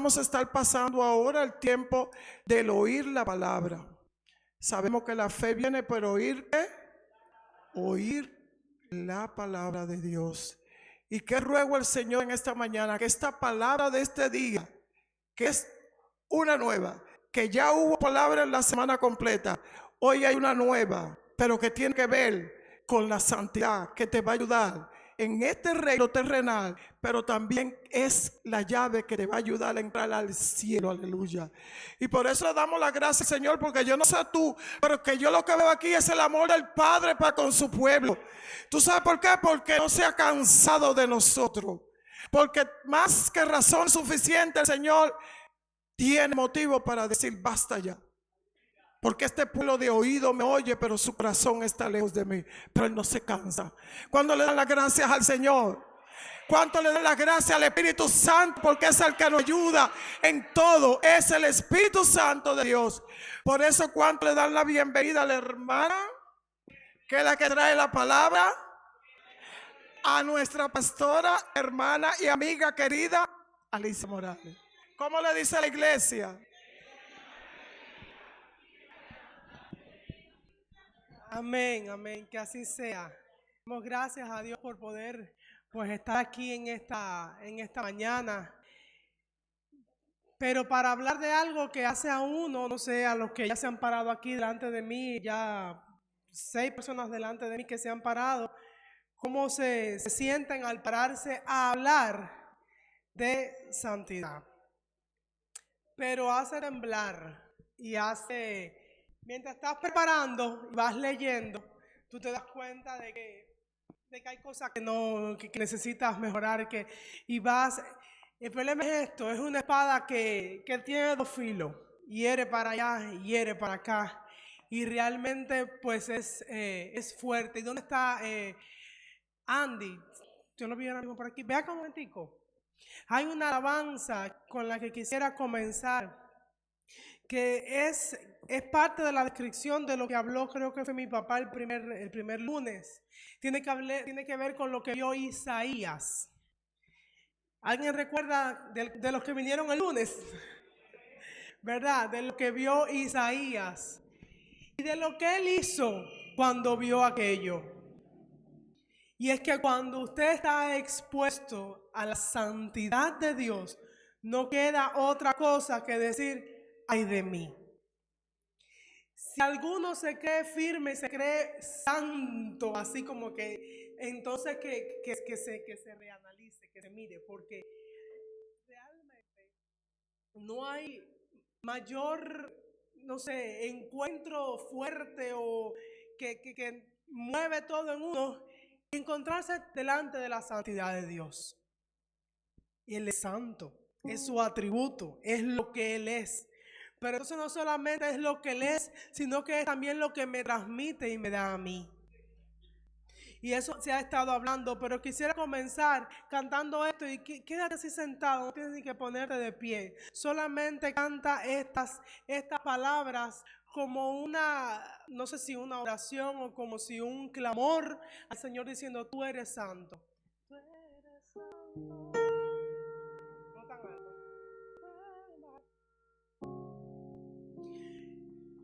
vamos a estar pasando ahora el tiempo del oír la palabra. Sabemos que la fe viene por oír, ¿qué? Oír la palabra de Dios. Y que ruego al Señor en esta mañana que esta palabra de este día, que es una nueva, que ya hubo palabra en la semana completa, hoy hay una nueva, pero que tiene que ver con la santidad, que te va a ayudar en este reino terrenal, pero también es la llave que te va a ayudar a entrar al cielo, aleluya. Y por eso le damos las gracias, Señor, porque yo no sé tú, pero que yo lo que veo aquí es el amor del Padre para con su pueblo. ¿Tú sabes por qué? Porque no se ha cansado de nosotros, porque más que razón suficiente el Señor tiene motivo para decir basta ya. Porque este pueblo de oído me oye, pero su corazón está lejos de mí. Pero él no se cansa. ¿Cuándo le dan las gracias al Señor? ¿Cuánto le dan las gracias al Espíritu Santo? Porque es el que nos ayuda en todo. Es el Espíritu Santo de Dios. Por eso, ¿cuánto le dan la bienvenida a la hermana, que es la que trae la palabra? A nuestra pastora, hermana y amiga querida, Alicia Morales. ¿Cómo le dice a la iglesia? Amén, amén, que así sea. Damos gracias a Dios por poder pues estar aquí en esta mañana. Pero para hablar de algo que hace a uno, no sé, a los que ya se han parado aquí delante de mí, ya 6 personas delante de mí que se han parado, cómo se sienten al pararse a hablar de santidad. Pero hace temblar y hace... Mientras estás preparando y vas leyendo, tú te das cuenta de que hay cosas que necesitas mejorar. El problema es esto, es una espada que tiene 2 filos, hiere para allá, hiere para acá, y realmente pues es fuerte. ¿Y dónde está Andy? Yo no vi ahora mismo por aquí. Ve acá un momentico. Hay una alabanza con la que quisiera comenzar, que es parte de la descripción de lo que habló, creo que fue mi papá el primer lunes. Tiene que ver con lo que vio Isaías. ¿Alguien recuerda de los que vinieron el lunes? ¿Verdad? De lo que vio Isaías y de lo que él hizo cuando vio aquello. Y es que cuando usted está expuesto a la santidad de Dios, no queda otra cosa que decir: ay de mí. Si alguno se cree firme, se cree santo, así como que, entonces que se reanalice, que se mire, porque realmente no hay mayor, no sé, encuentro fuerte o que mueve todo en uno, encontrarse delante de la santidad de Dios. Y Él es santo, es su atributo, es lo que Él es. Pero entonces no solamente es lo que Él es, sino que es también lo que me transmite y me da a mí. Y eso se ha estado hablando, pero quisiera comenzar cantando esto y quédate así sentado, no tienes ni que ponerte de pie. Solamente canta estas palabras como una, no sé si una oración o como si un clamor al Señor diciendo: tú eres santo. Tú eres santo. No tan alto.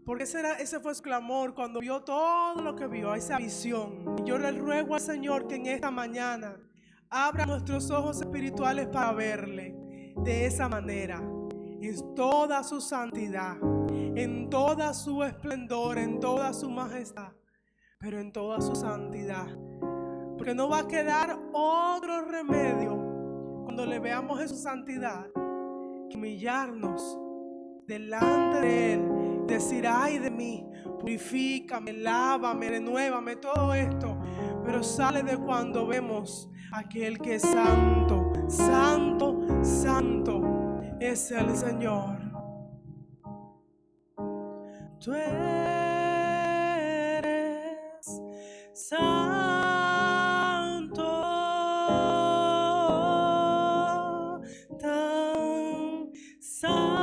Porque ese fue su clamor cuando vio todo lo que vio, esa visión. Yo le ruego al Señor que en esta mañana abra nuestros ojos espirituales para verle de esa manera, en toda su santidad, en toda su esplendor, en toda su majestad, pero en toda su santidad. Porque no va a quedar otro remedio cuando le veamos en su santidad que humillarnos delante de Él, decir: ay de mí, purifícame, lávame, renuévame, todo esto. Pero sale de cuando vemos a aquel que es santo, santo, santo es el Señor. Tú eres santo, tan santo.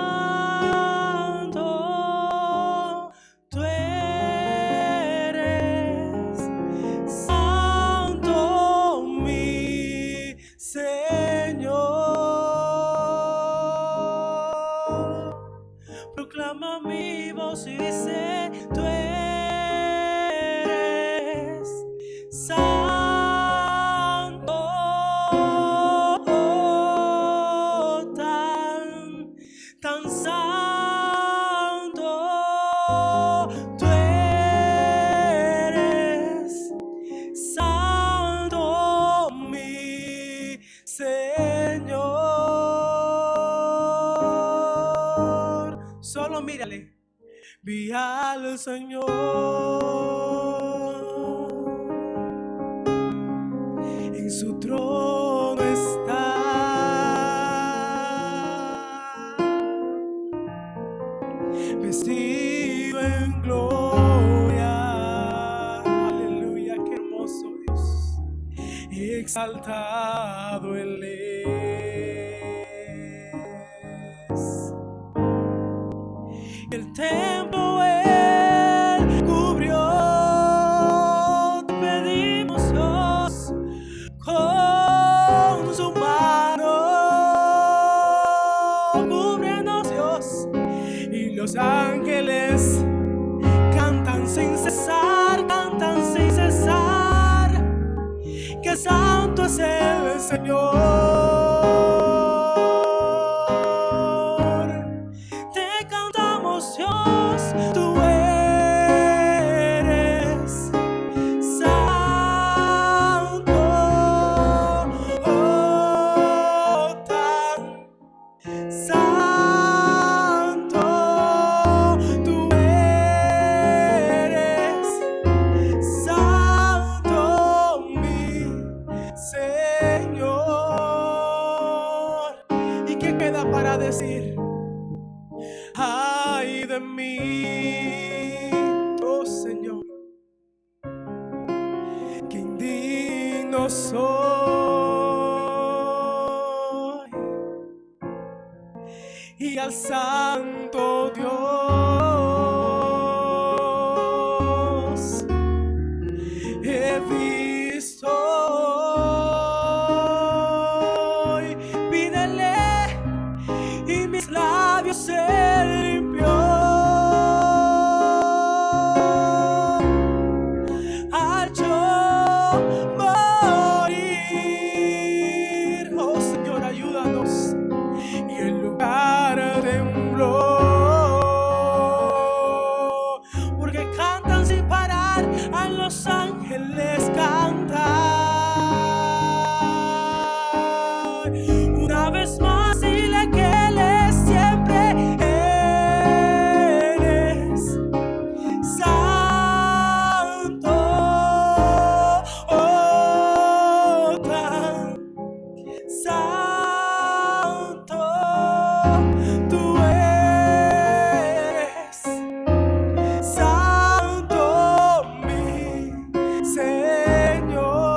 clama mi voz y dice: tú eres santo, tan santo. Tú eres santo, mi Señor. Solo mírale. Vi al Señor en su trono está, vestido en gloria. Aleluya, qué hermoso Dios. Exaltado Él es. El templo Él cubrió. Te pedimos, Dios, con su mano. Cúbrenos, Dios. Y los ángeles cantan sin cesar, que santo es el Señor. Te cantamos, Dios, tú eres santo, tan santo. Tú eres santo, mi Señor. ¿Y qué queda para decir? Ay de mí, oh Señor, que indigno soy, y al santo Dios he visto hoy. Pídele y mis labios se limpió al yo morir. Oh Señor, ayúdanos. Y el lugar tembló, porque cantan sin parar, a los ángeles cantar. Una vez más dile que Él es siempre, eres santo, oh, tan santo. Tú eres santo, mi Señor.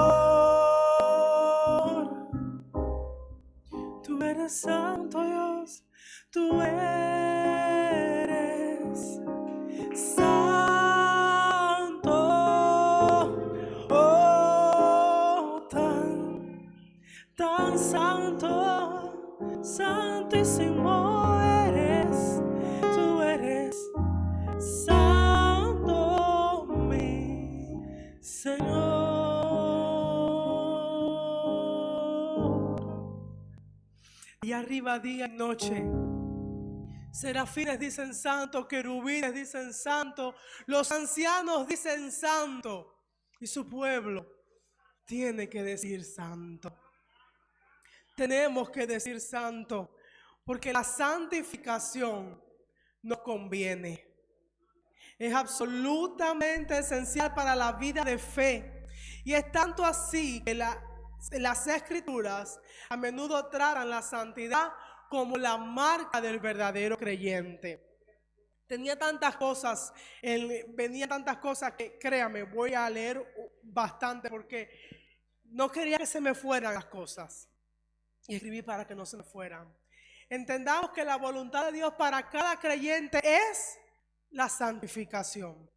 Tú eres santo, Dios. Tú eres santo, oh, tan santo, santísimo eres. Tú eres santo, mi Señor. Y arriba día y noche, serafines dicen santo, querubines dicen santo, los ancianos dicen santo, y su pueblo tiene que decir santo. Tenemos que decir santo, porque la santificación nos conviene. Es absolutamente esencial para la vida de fe. Y es tanto así que las escrituras a menudo tratan la santidad como la marca del verdadero creyente. Venían tantas cosas que, créame, voy a leer bastante porque no quería que se me fueran las cosas. Y escribí para que no se me fueran. Entendamos que la voluntad de Dios para cada creyente es la santificación.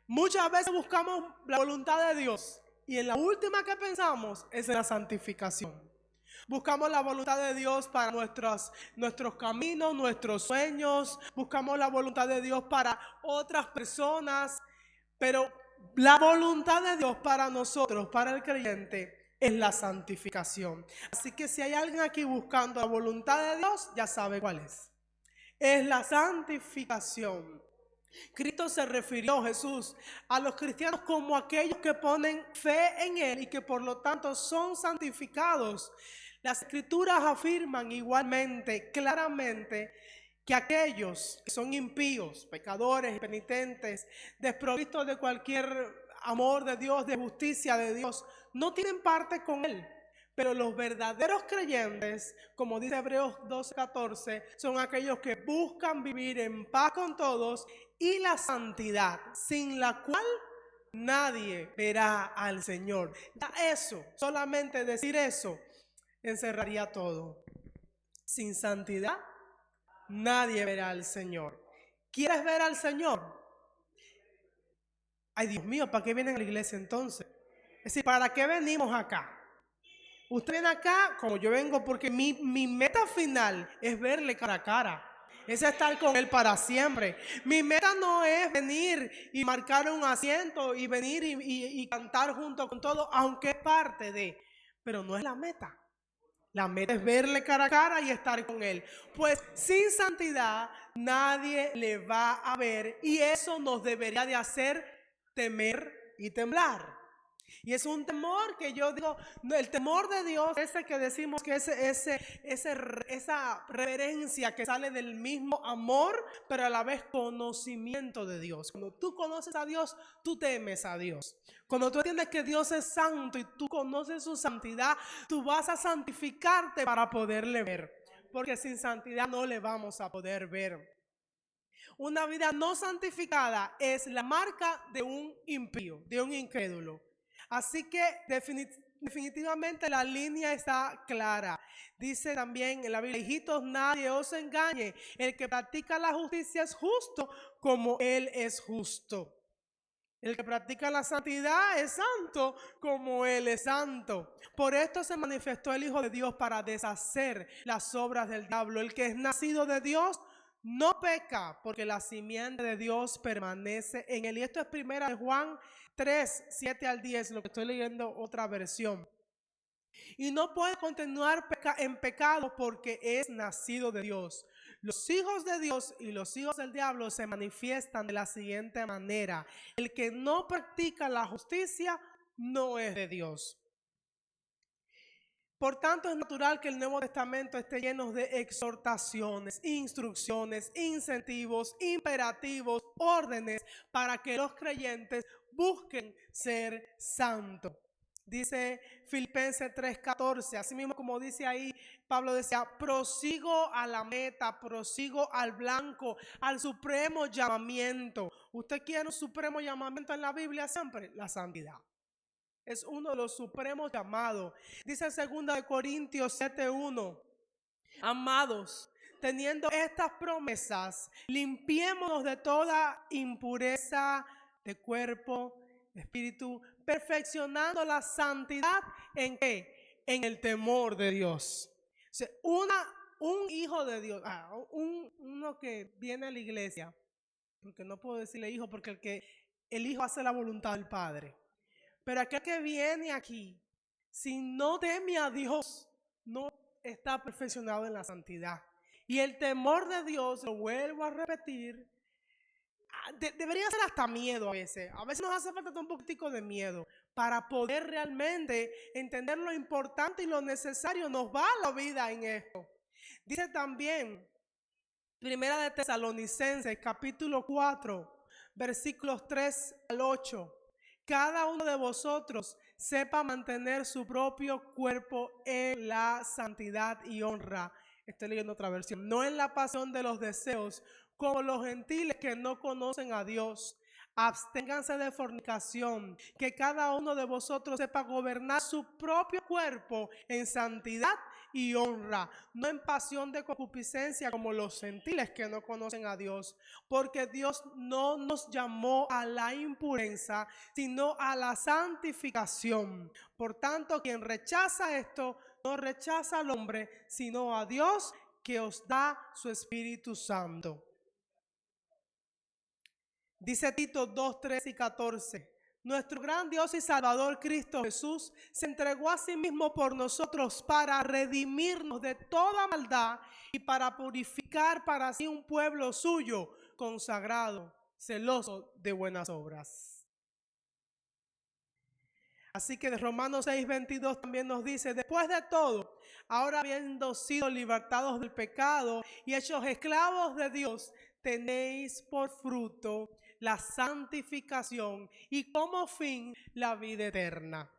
Muchas veces buscamos la voluntad de Dios y en la última que pensamos es en la santificación. Buscamos la voluntad de Dios para nuestros caminos, nuestros sueños. Buscamos la voluntad de Dios para otras personas. Pero la voluntad de Dios para nosotros, para el creyente, es la santificación. Así que si hay alguien aquí buscando la voluntad de Dios, ya sabe cuál es. Es la santificación. Cristo se refirió, Jesús, a los cristianos como aquellos que ponen fe en Él y que por lo tanto son santificados. Las escrituras afirman igualmente, claramente, que aquellos que son impíos, pecadores, penitentes, desprovistos de cualquier amor de Dios, de justicia de Dios, no tienen parte con Él. Pero los verdaderos creyentes, como dice Hebreos 12:14, son aquellos que buscan vivir en paz con todos y la santidad, sin la cual nadie verá al Señor. Ya eso, solamente decir eso, encerraría todo. Sin santidad, nadie verá al Señor. ¿Quieres ver al Señor? Ay, Dios mío, ¿para qué vienen a la iglesia entonces? Es decir, ¿para qué venimos acá? Usted viene acá como yo vengo porque mi meta final es verle cara a cara. Es estar con Él para siempre. Mi meta no es venir y marcar un asiento y venir y cantar junto con todos, aunque es parte de, pero no es la meta. La meta es verle cara a cara y estar con Él. Pues sin santidad nadie le va a ver y eso nos debería de hacer temer y temblar. Y es un temor que yo digo, el temor de Dios, ese que decimos que esa reverencia que sale del mismo amor, pero a la vez conocimiento de Dios. Cuando tú conoces a Dios, tú temes a Dios. Cuando tú entiendes que Dios es santo y tú conoces su santidad, tú vas a santificarte para poderle ver. Porque sin santidad no le vamos a poder ver. Una vida no santificada es la marca de un impío, de un incrédulo. Así que definitivamente la línea está clara. Dice también en la Biblia, hijitos, nadie os engañe. El que practica la justicia es justo como Él es justo. El que practica la santidad es santo como Él es santo. Por esto se manifestó el Hijo de Dios para deshacer las obras del diablo. El que es nacido de Dios no peca, porque la simiente de Dios permanece en él. Y esto es primera de Juan 3, 7 al 10, lo que estoy leyendo otra versión. Y no puede continuar en pecado porque es nacido de Dios. Los hijos de Dios y los hijos del diablo se manifiestan de la siguiente manera. El que no practica la justicia no es de Dios. Por tanto, es natural que el Nuevo Testamento esté lleno de exhortaciones, instrucciones, incentivos, imperativos, órdenes para que los creyentes busquen ser santos. Dice Filipenses 3:14, así mismo como dice ahí, Pablo decía, prosigo a la meta, prosigo al blanco, al supremo llamamiento. ¿Usted quiere un supremo llamamiento en la Biblia siempre? La santidad. Es uno de los supremos llamados. Dice 2 Corintios 7:1. Amados, teniendo estas promesas, limpiémonos de toda impureza de cuerpo, de espíritu, perfeccionando la santidad ¿en qué? En el temor de Dios. O sea, un hijo de Dios, uno que viene a la iglesia, porque no puedo decirle hijo, porque el hijo hace la voluntad del Padre. Pero aquel que viene aquí, si no teme a Dios, no está perfeccionado en la santidad. Y el temor de Dios, lo vuelvo a repetir, debería ser hasta miedo a veces. A veces nos hace falta un poquitico de miedo para poder realmente entender lo importante y lo necesario. Nos va la vida en esto. Dice también, Primera de Tesalonicenses, capítulo 4, versículos 3 al 8. Cada uno de vosotros sepa mantener su propio cuerpo en la santidad y honra. Estoy leyendo otra versión. No en la pasión de los deseos, como los gentiles que no conocen a Dios. Absténganse de fornicación. Que cada uno de vosotros sepa gobernar su propio cuerpo en santidad y honra, no en pasión de concupiscencia como los gentiles que no conocen a Dios, porque Dios no nos llamó a la impureza, sino a la santificación. Por tanto, quien rechaza esto no rechaza al hombre, sino a Dios que os da su Espíritu Santo. Dice Tito 2, 13 y 14. Nuestro gran Dios y Salvador Cristo Jesús se entregó a sí mismo por nosotros para redimirnos de toda maldad y para purificar para sí un pueblo suyo, consagrado, celoso de buenas obras. Así que de Romanos 6:22 también nos dice: después de todo, ahora habiendo sido libertados del pecado y hechos esclavos de Dios, tenéis por fruto la santificación y como fin la vida eterna.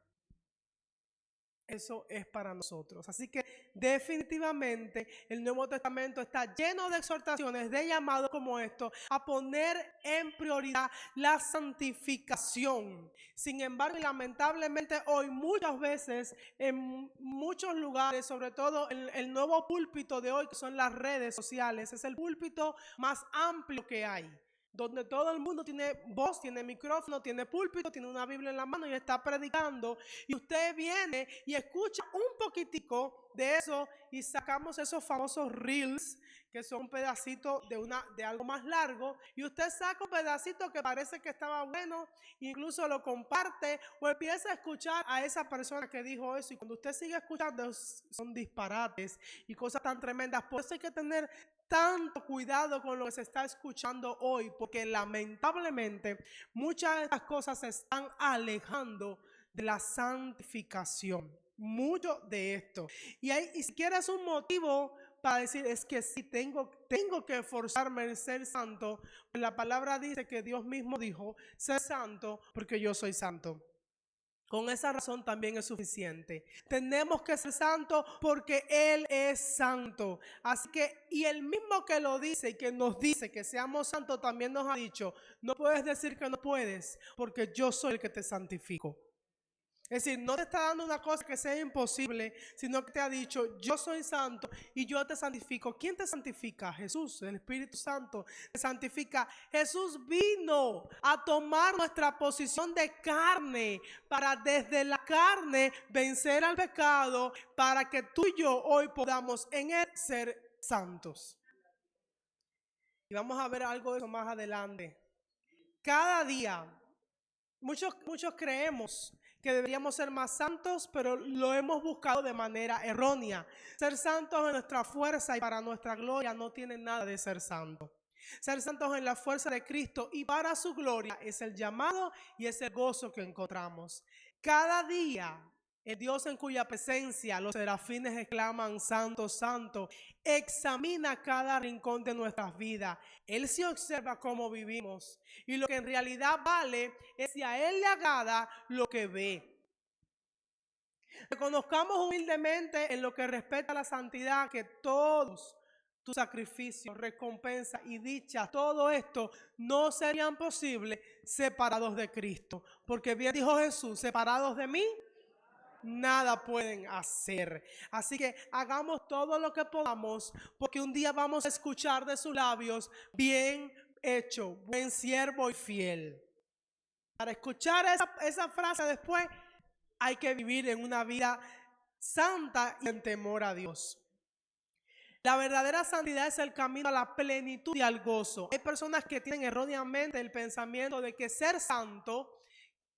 Eso es para nosotros. Así que definitivamente el Nuevo Testamento está lleno de exhortaciones, de llamados como esto, a poner en prioridad la santificación. Sin embargo, lamentablemente hoy muchas veces en muchos lugares, sobre todo el nuevo púlpito de hoy, que son las redes sociales, es el púlpito más amplio que hay, donde todo el mundo tiene voz, tiene micrófono, tiene púlpito, tiene una Biblia en la mano y está predicando, y usted viene y escucha un poquitico de eso y sacamos esos famosos reels, que son pedacitos de algo más largo, y usted saca un pedacito que parece que estaba bueno, incluso lo comparte o empieza a escuchar a esa persona que dijo eso, y cuando usted sigue escuchando son disparates y cosas tan tremendas. Por eso hay que tener tanto cuidado con lo que se está escuchando hoy, porque lamentablemente muchas de estas cosas se están alejando de la santificación. Mucho de esto. Y si quieres un motivo para decir, es que sí, tengo que esforzarme en ser santo, pues la palabra dice que Dios mismo dijo: sé santo porque yo soy santo. Con esa razón también es suficiente. Tenemos que ser santos porque Él es santo. Así que, y el mismo que lo dice y que nos dice que seamos santos, también nos ha dicho: no puedes decir que no puedes, porque yo soy el que te santifico. Es decir, no te está dando una cosa que sea imposible, sino que te ha dicho: yo soy santo y yo te santifico. ¿Quién te santifica? Jesús, el Espíritu Santo te santifica. Jesús vino a tomar nuestra posición de carne para desde la carne vencer al pecado, para que tú y yo hoy podamos en Él ser santos. Y vamos a ver algo de eso más adelante. Cada día, muchos creemos que deberíamos ser más santos, pero lo hemos buscado de manera errónea. Ser santos en nuestra fuerza y para nuestra gloria no tiene nada de ser santo. Ser santos en la fuerza de Cristo y para su gloria es el llamado y es el gozo que encontramos. Cada día, el Dios en cuya presencia los serafines exclaman: santo, santo, examina cada rincón de nuestras vidas. Él se observa cómo vivimos, y lo que en realidad vale es si a Él le agrada lo que ve. Reconozcamos humildemente en lo que respecta a la santidad que todos tus sacrificios, recompensa y dicha, todo esto no serían posibles separados de Cristo. Porque bien dijo Jesús: separados de mí nada pueden hacer. Así que hagamos todo lo que podamos, porque un día vamos a escuchar de sus labios: bien hecho, buen siervo y fiel. Para escuchar esa frase después, hay que vivir en una vida santa y en temor a Dios. La verdadera santidad es el camino a la plenitud y al gozo. Hay personas que tienen erróneamente el pensamiento de que ser santo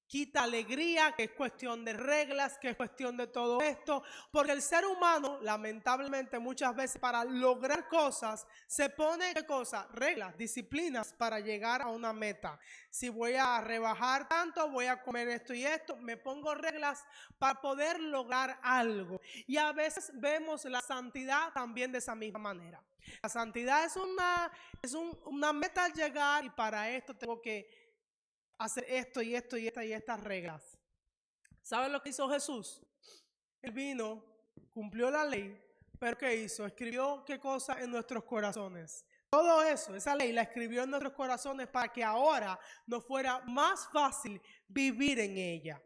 quita alegría, que es cuestión de reglas, que es cuestión de todo esto, porque el ser humano, lamentablemente, muchas veces para lograr cosas, se pone, ¿qué cosa? Reglas, disciplinas para llegar a una meta. Si voy a rebajar tanto, voy a comer esto y esto, me pongo reglas para poder lograr algo. Y a veces vemos la santidad también de esa misma manera. La santidad es una meta al llegar, y para esto tengo que hacer esto y esto y estas reglas. ¿Saben lo que hizo Jesús? Él vino, cumplió la ley, pero ¿qué hizo? Escribió ¿qué cosa? En nuestros corazones. Todo eso, esa ley la escribió en nuestros corazones para que ahora nos fuera más fácil vivir en ella.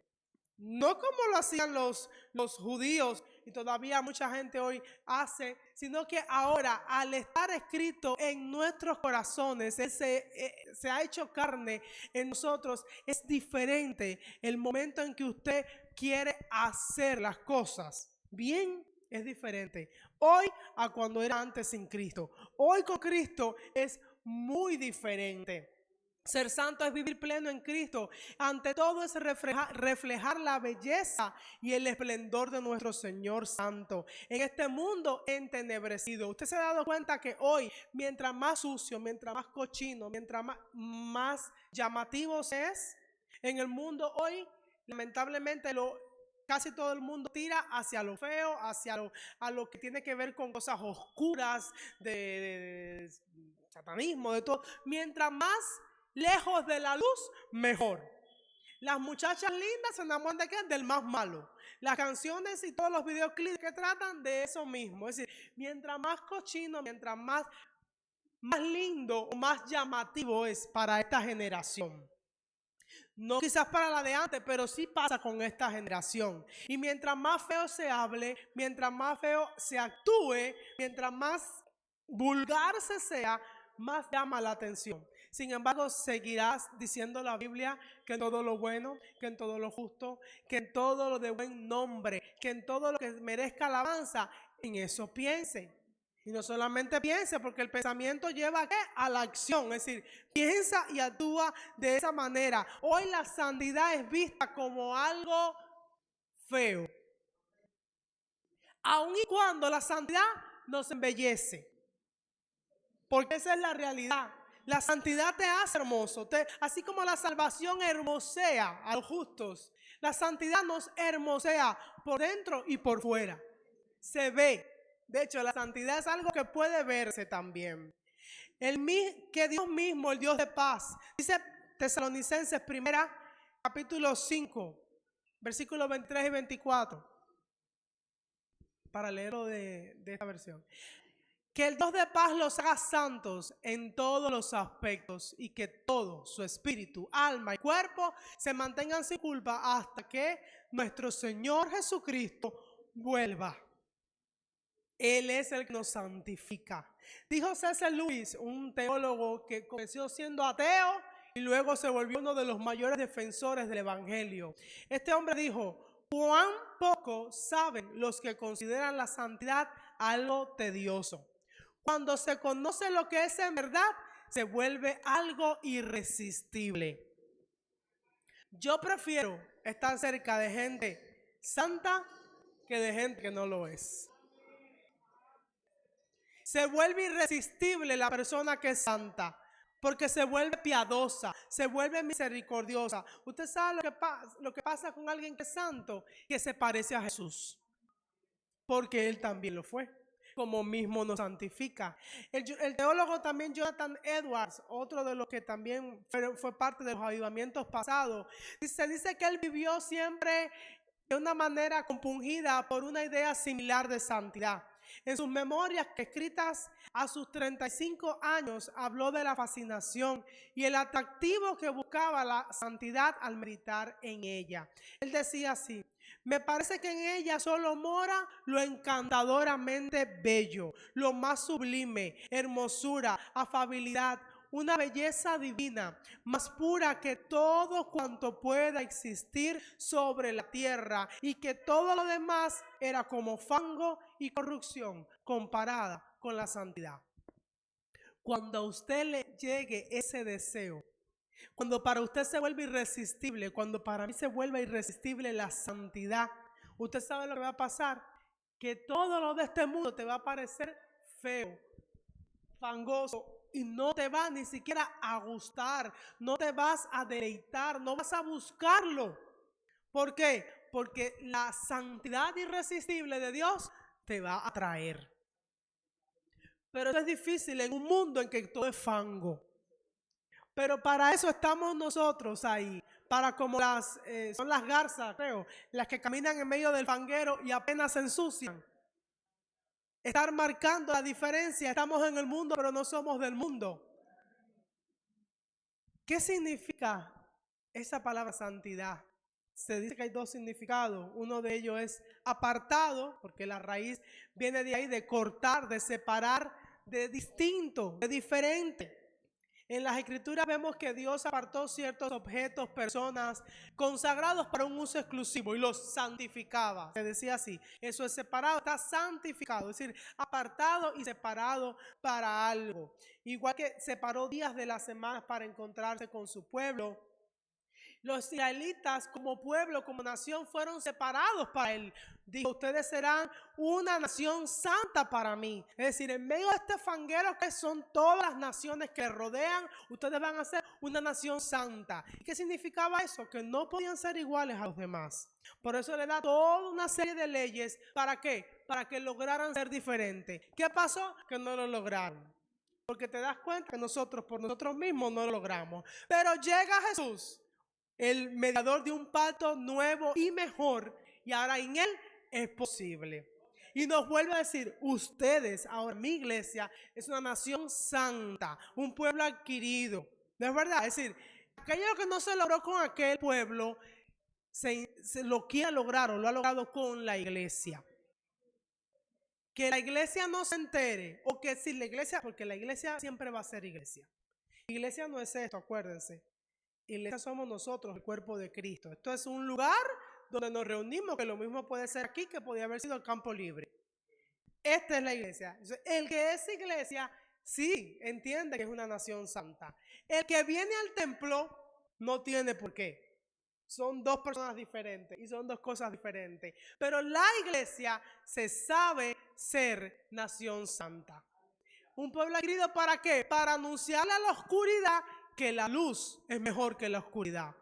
No como lo hacían los judíos, y todavía mucha gente hoy hace, sino que ahora, al estar escrito en nuestros corazones, se ha hecho carne en nosotros. Es diferente el momento en que usted quiere hacer las cosas bien es diferente. Hoy a cuando era antes sin Cristo. Hoy con Cristo es muy diferente. Ser santo es vivir pleno en Cristo. Ante todo es reflejar la belleza y el esplendor de nuestro Señor Santo en este mundo entenebrecido. Usted se ha dado cuenta que hoy, mientras más sucio, mientras más cochino, mientras más llamativo es en el mundo hoy, lamentablemente casi todo el mundo tira hacia lo feo, a lo que tiene que ver con cosas oscuras, de satanismo, de todo. Mientras más lejos de la luz, mejor. Las muchachas lindas se enamoran de qué? Del más malo. Las canciones y todos los videoclips que tratan de eso mismo. Es decir, mientras más cochino, mientras más lindo, más llamativo es para esta generación. No quizás para la de antes, pero sí pasa con esta generación. Y mientras más feo se hable, mientras más feo se actúe, mientras más vulgar se sea, más llama la atención. Sin embargo, seguirás diciendo la Biblia que en todo lo bueno, que en todo lo justo, que en todo lo de buen nombre, que en todo lo que merezca alabanza, en eso piense. Y no solamente piense, porque el pensamiento lleva ¿a qué? A la acción. Es decir, piensa y actúa de esa manera. Hoy la santidad es vista como algo feo. Aun y cuando la santidad nos embellece. Porque esa es la realidad. La santidad te hace hermoso. Así como la salvación hermosea a los justos, la santidad nos hermosea por dentro y por fuera. Se ve. De hecho, la santidad es algo que puede verse también. Que Dios mismo, el Dios de paz, dice Tesalonicenses primera, capítulo 5, versículos 23 y 24, para leerlo de esta versión. Que el Dios de paz los haga santos en todos los aspectos y que todo, su espíritu, alma y cuerpo, se mantengan sin culpa hasta que nuestro Señor Jesucristo vuelva. Él es el que nos santifica. Dijo C.S. Lewis, un teólogo que comenzó siendo ateo y luego se volvió uno de los mayores defensores del evangelio. Este hombre dijo: cuán poco saben los que consideran la santidad algo tedioso. Cuando se conoce lo que es en verdad, se vuelve algo irresistible. Yo prefiero estar cerca de gente santa que de gente que no lo es. Se vuelve irresistible la persona que es santa, porque se vuelve piadosa, se vuelve misericordiosa. Usted sabe lo que pasa con alguien que es santo, que se parece a Jesús, porque Él también lo fue, como mismo nos santifica. El teólogo también Jonathan Edwards, otro de los que también fue parte de los avivamientos pasados, dice que él vivió siempre de una manera compungida por una idea similar de santidad. En sus memorias escritas a sus 35 años habló de la fascinación y el atractivo que buscaba la santidad al meditar en ella. Él decía así: me parece que en ella solo mora lo encantadoramente bello, lo más sublime, hermosura, afabilidad, una belleza divina, más pura que todo cuanto pueda existir sobre la tierra, y que todo lo demás era como fango y corrupción comparada con la santidad. Cuando a usted le llegue ese deseo, cuando para usted se vuelve irresistible, cuando para mí se vuelve irresistible la santidad, usted sabe lo que va a pasar, que todo lo de este mundo te va a parecer feo, fangoso, y no te va ni siquiera a gustar, no te vas a deleitar, no vas a buscarlo. ¿Por qué? Porque la santidad irresistible de Dios te va a atraer. Pero eso es difícil en un mundo en que todo es fango. Pero para eso estamos nosotros ahí, para como son las garzas, creo, las que caminan en medio del fanguero y apenas se ensucian. Estar marcando la diferencia. Estamos en el mundo, pero no somos del mundo. ¿Qué significa esa palabra santidad? Se dice que hay dos significados. Uno de ellos es apartado, porque la raíz viene de ahí, de cortar, de separar, de distinto, de diferente. En las escrituras vemos que Dios apartó ciertos objetos, personas consagrados para un uso exclusivo y los santificaba. Se decía así, eso es separado, está santificado, es decir, apartado y separado para algo. Igual que separó días de la semana para encontrarse con su pueblo. Los israelitas como pueblo, como nación, fueron separados para él. Dijo, ustedes serán una nación santa para mí. Es decir, en medio de este fanguero que son todas las naciones que rodean, ustedes van a ser una nación santa. ¿Qué significaba eso? Que no podían ser iguales a los demás. Por eso le da toda una serie de leyes. ¿Para qué? Para que lograran ser diferentes. ¿Qué pasó? Que no lo lograron. Porque te das cuenta que nosotros por nosotros mismos no lo logramos. Pero llega Jesús, el mediador de un pacto nuevo y mejor, y ahora en él es posible. Y nos vuelve a decir, ustedes, ahora mi iglesia, es una nación santa, un pueblo adquirido. ¿No es verdad? Es decir, aquello que no se logró con aquel pueblo, se lo quiere lograr o lo ha logrado con la iglesia. Que la iglesia no se entere, o que si la iglesia, porque la iglesia siempre va a ser iglesia. Iglesia no es esto, acuérdense. Iglesia somos nosotros, el cuerpo de Cristo. Esto es un lugar donde nos reunimos, que lo mismo puede ser aquí que podría haber sido el campo libre. Esta es la iglesia. El que es iglesia, sí, entiende que es una nación santa. El que viene al templo no tiene por qué. Son dos personas diferentes y son dos cosas diferentes. Pero la iglesia se sabe ser nación santa. Un pueblo adquirido, ¿para qué? Para anunciarle a la oscuridad que la luz es mejor que la oscuridad.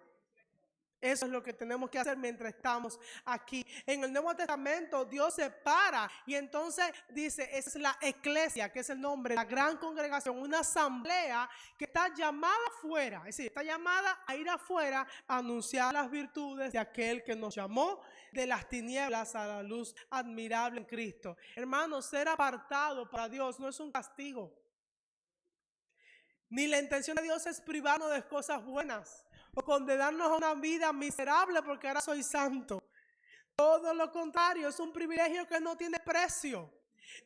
Eso es lo que tenemos que hacer mientras estamos aquí. En el Nuevo Testamento Dios se para y entonces dice, esa es la eclesia, que es el nombre, la gran congregación, una asamblea que está llamada afuera, es decir, está llamada a ir afuera a anunciar las virtudes de aquel que nos llamó de las tinieblas a la luz admirable en Cristo. Hermanos, ser apartado para Dios no es un castigo. Ni la intención de Dios es privarnos de cosas buenas o condenarnos a una vida miserable porque ahora soy santo. Todo lo contrario, es un privilegio que no tiene precio.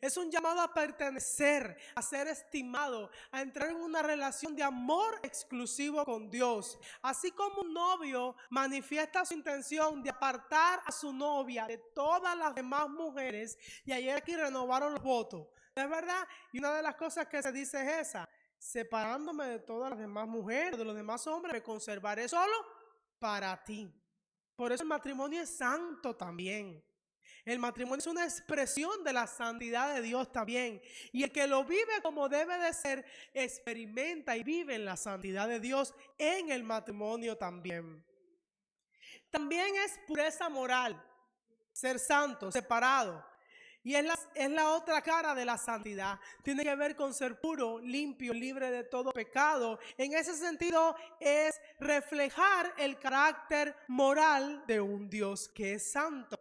Es un llamado a pertenecer, a ser estimado, a entrar en una relación de amor exclusivo con Dios. Así como un novio manifiesta su intención de apartar a su novia de todas las demás mujeres, y ayer aquí renovaron los votos, ¿es verdad? Y una de las cosas que se dice es esa: separándome de todas las demás mujeres, de los demás hombres, me conservaré solo para ti. Por eso el matrimonio es santo también. El matrimonio es una expresión de la santidad de Dios también. Y el que lo vive como debe de ser, experimenta y vive en la santidad de Dios en el matrimonio también. También es pureza moral, ser santo, separado. Y es la otra cara de la santidad. Tiene que ver con ser puro, limpio, libre de todo pecado. En ese sentido es reflejar el carácter moral de un Dios que es santo.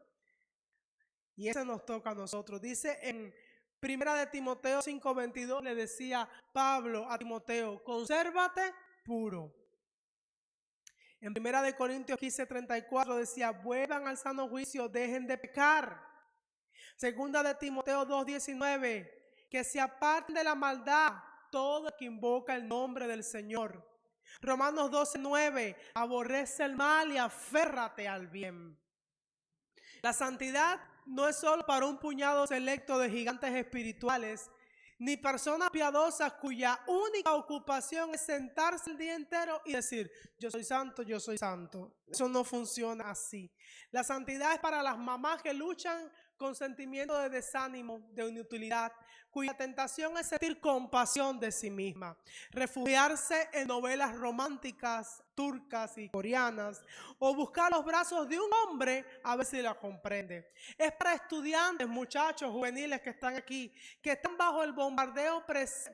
Y eso nos toca a nosotros. Dice en 1 de Timoteo 5:22, le decía Pablo a Timoteo, consérvate puro. En 1 de Corintios 15:34 decía, vuelvan al sano juicio, dejen de pecar. Segunda de Timoteo 2:19, que se aparten de la maldad todo el que invoca el nombre del Señor. Romanos 12:9, aborrece el mal y aférrate al bien. La santidad no es solo para un puñado selecto de gigantes espirituales, ni personas piadosas cuya única ocupación es sentarse el día entero y decir, yo soy santo, yo soy santo. Eso no funciona así. La santidad es para las mamás que luchan con sentimiento de desánimo, de inutilidad, cuya tentación es sentir compasión de sí misma, refugiarse en novelas románticas turcas y coreanas o buscar los brazos de un hombre a ver si la comprende. Es para estudiantes, muchachos juveniles que están aquí, que están bajo el bombardeo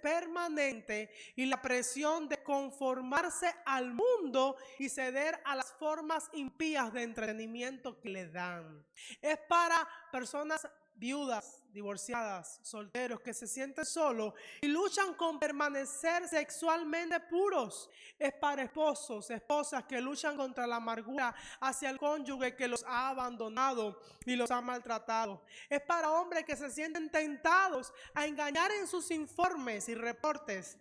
permanente y la presión de conformarse al mundo y ceder a las formas impías de entretenimiento que le dan. Es para personas viudas, divorciadas, solteros que se sienten solos y luchan con permanecer sexualmente puros. Es para esposos, esposas que luchan contra la amargura hacia el cónyuge que los ha abandonado y los ha maltratado. Es para hombres que se sienten tentados a engañar en sus informes y reportes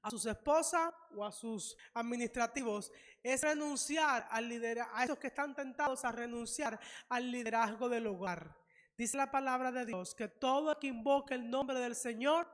a sus esposas o a sus administrativos, es renunciar al liderazgo, a esos que están tentados a renunciar al liderazgo del hogar. Dice la palabra de Dios que todo el que invoque el nombre del Señor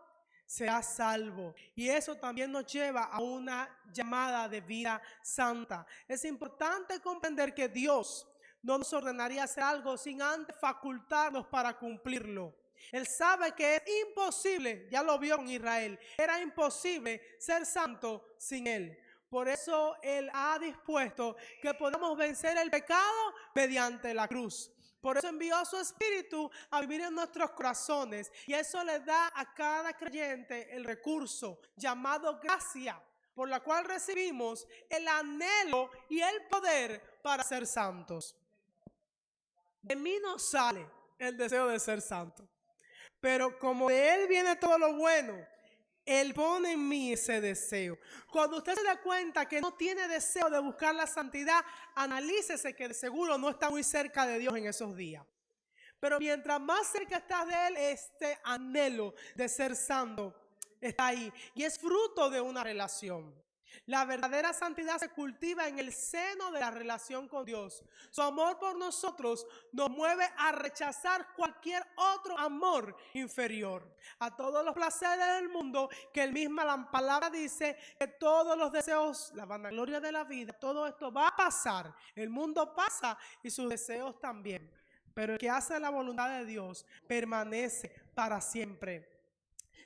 será salvo. Y eso también nos lleva a una llamada de vida santa. Es importante comprender que Dios no nos ordenaría hacer algo sin antes facultarnos para cumplirlo. Él sabe que es imposible, ya lo vio en Israel, era imposible ser santo sin Él. Por eso Él ha dispuesto que podamos vencer el pecado mediante la cruz. Por eso envió a su Espíritu a vivir en nuestros corazones. Y eso le da a cada creyente el recurso llamado gracia, por la cual recibimos el anhelo y el poder para ser santos. De mí no sale el deseo de ser santo, pero como de Él viene todo lo bueno, Él pone en mí ese deseo. Cuando usted se da cuenta que no tiene deseo de buscar la santidad, analícese que de seguro no está muy cerca de Dios en esos días. Pero mientras más cerca estás de Él, este anhelo de ser santo está ahí. Y es fruto de una relación. La verdadera santidad se cultiva en el seno de la relación con Dios. Su amor por nosotros nos mueve a rechazar cualquier otro amor inferior a todos los placeres del mundo, que el misma la palabra dice que todos los deseos, la vanagloria de la vida, todo esto va a pasar. El mundo pasa y sus deseos también, pero el que hace la voluntad de Dios permanece para siempre.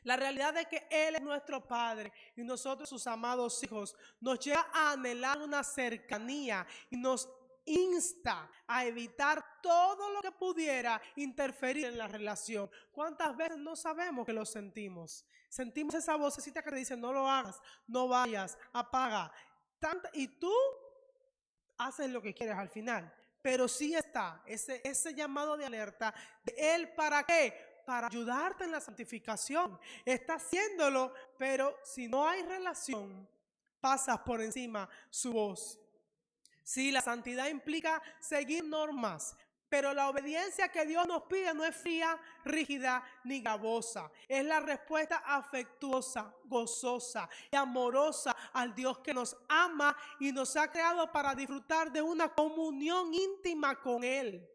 La realidad de que Él es nuestro Padre y nosotros sus amados hijos nos lleva a anhelar una cercanía y nos insta a evitar todo lo que pudiera interferir en la relación. ¿Cuántas veces no sabemos que lo sentimos? Sentimos esa vocecita que te dice: no lo hagas, no vayas, apaga. Y tú haces lo que quieres al final. Pero sí está ese llamado de alerta de Él. ¿Para qué? Para ayudarte en la santificación. Está haciéndolo, pero si no hay relación, pasas por encima su voz. Sí, la santidad implica seguir normas, pero la obediencia que Dios nos pide no es fría, rígida ni gravosa. Es la respuesta afectuosa, gozosa y amorosa al Dios que nos ama y nos ha creado para disfrutar de una comunión íntima con Él.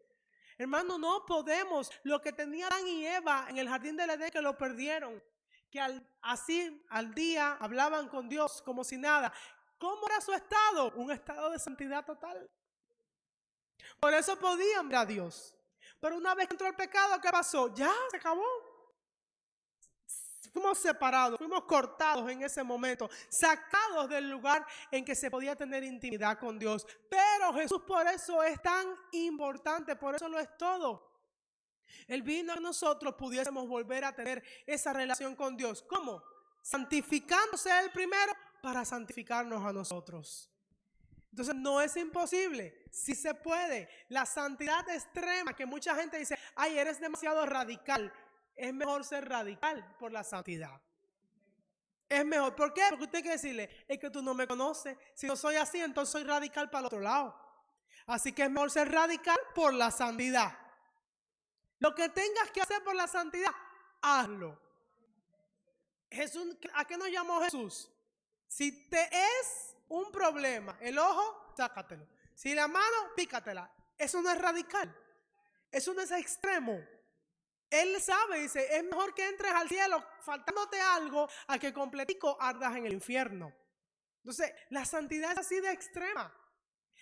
Hermano, no podemos, lo que tenían Adán y Eva en el jardín del Edén, que lo perdieron, que al día hablaban con Dios como si nada. ¿Cómo era su estado? Un estado de santidad total. Por eso podían ver a Dios. Pero una vez que entró el pecado, ¿qué pasó? Ya se acabó. Fuimos separados, fuimos cortados en ese momento, sacados del lugar en que se podía tener intimidad con Dios. Pero Jesús por eso es tan importante, por eso lo es todo. Él vino a que nosotros pudiésemos volver a tener esa relación con Dios. ¿Cómo? Santificándose Él primero para santificarnos a nosotros. Entonces no es imposible, sí se puede. La santidad extrema, que mucha gente dice: ay, eres demasiado radical. Es mejor ser radical por la santidad. Es mejor. ¿Por qué? Porque usted quiere decirle: es que tú no me conoces. Si no soy así, entonces soy radical para el otro lado. Así que es mejor ser radical por la santidad. Lo que tengas que hacer por la santidad, hazlo. Jesús, ¿a qué nos llamó Jesús? Si te es un problema el ojo, sácatelo. Si la mano, pícatela. Eso no es radical. Eso no es extremo. Él sabe, dice: es mejor que entres al cielo faltándote algo a que completico ardas en el infierno. Entonces, la santidad es así de extrema.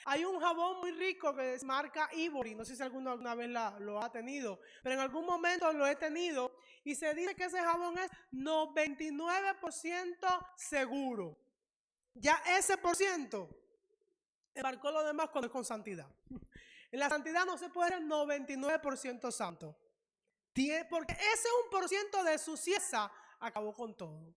Hay un jabón muy rico que es marca Ivory. No sé si alguna vez lo ha tenido, pero en algún momento lo he tenido. Y se dice que ese jabón es 99% seguro. Ya ese por ciento embarcó lo demás cuando es con santidad. En la santidad no se puede ser 99% santo. Porque ese 1% de suciedad acabó con todo.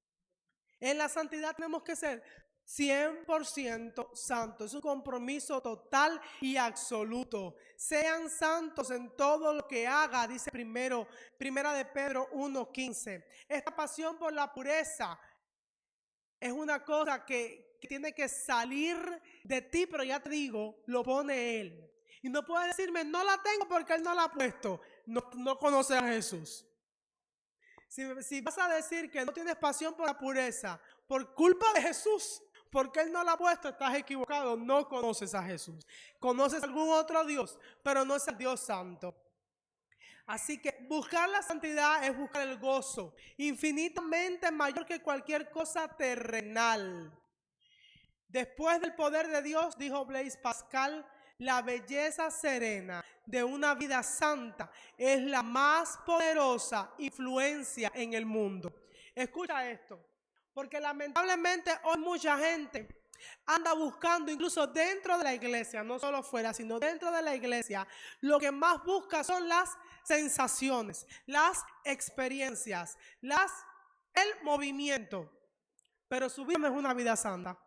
En la santidad tenemos que ser 100% santos. Es un compromiso total y absoluto. Sean santos en todo lo que haga, dice primera de Pedro 1:15. Esta pasión por la pureza es una cosa que tiene que salir de ti, pero ya te digo, lo pone Él. Y no puedes decirme: no la tengo porque Él no la ha puesto. No conoces a Jesús. Si vas a decir que no tienes pasión por la pureza por culpa de Jesús, porque Él no la ha puesto, estás equivocado. No conoces a Jesús. Conoces a algún otro Dios, pero no es el Dios santo. Así que buscar la santidad es buscar el gozo, infinitamente mayor que cualquier cosa terrenal. Después del poder de Dios, dijo Blaise Pascal, la belleza serena de una vida santa es la más poderosa influencia en el mundo. Escucha esto, porque lamentablemente hoy mucha gente anda buscando, incluso dentro de la iglesia, no solo fuera, sino dentro de la iglesia, lo que más busca son las sensaciones, las experiencias, el movimiento, pero su vida no es una vida santa.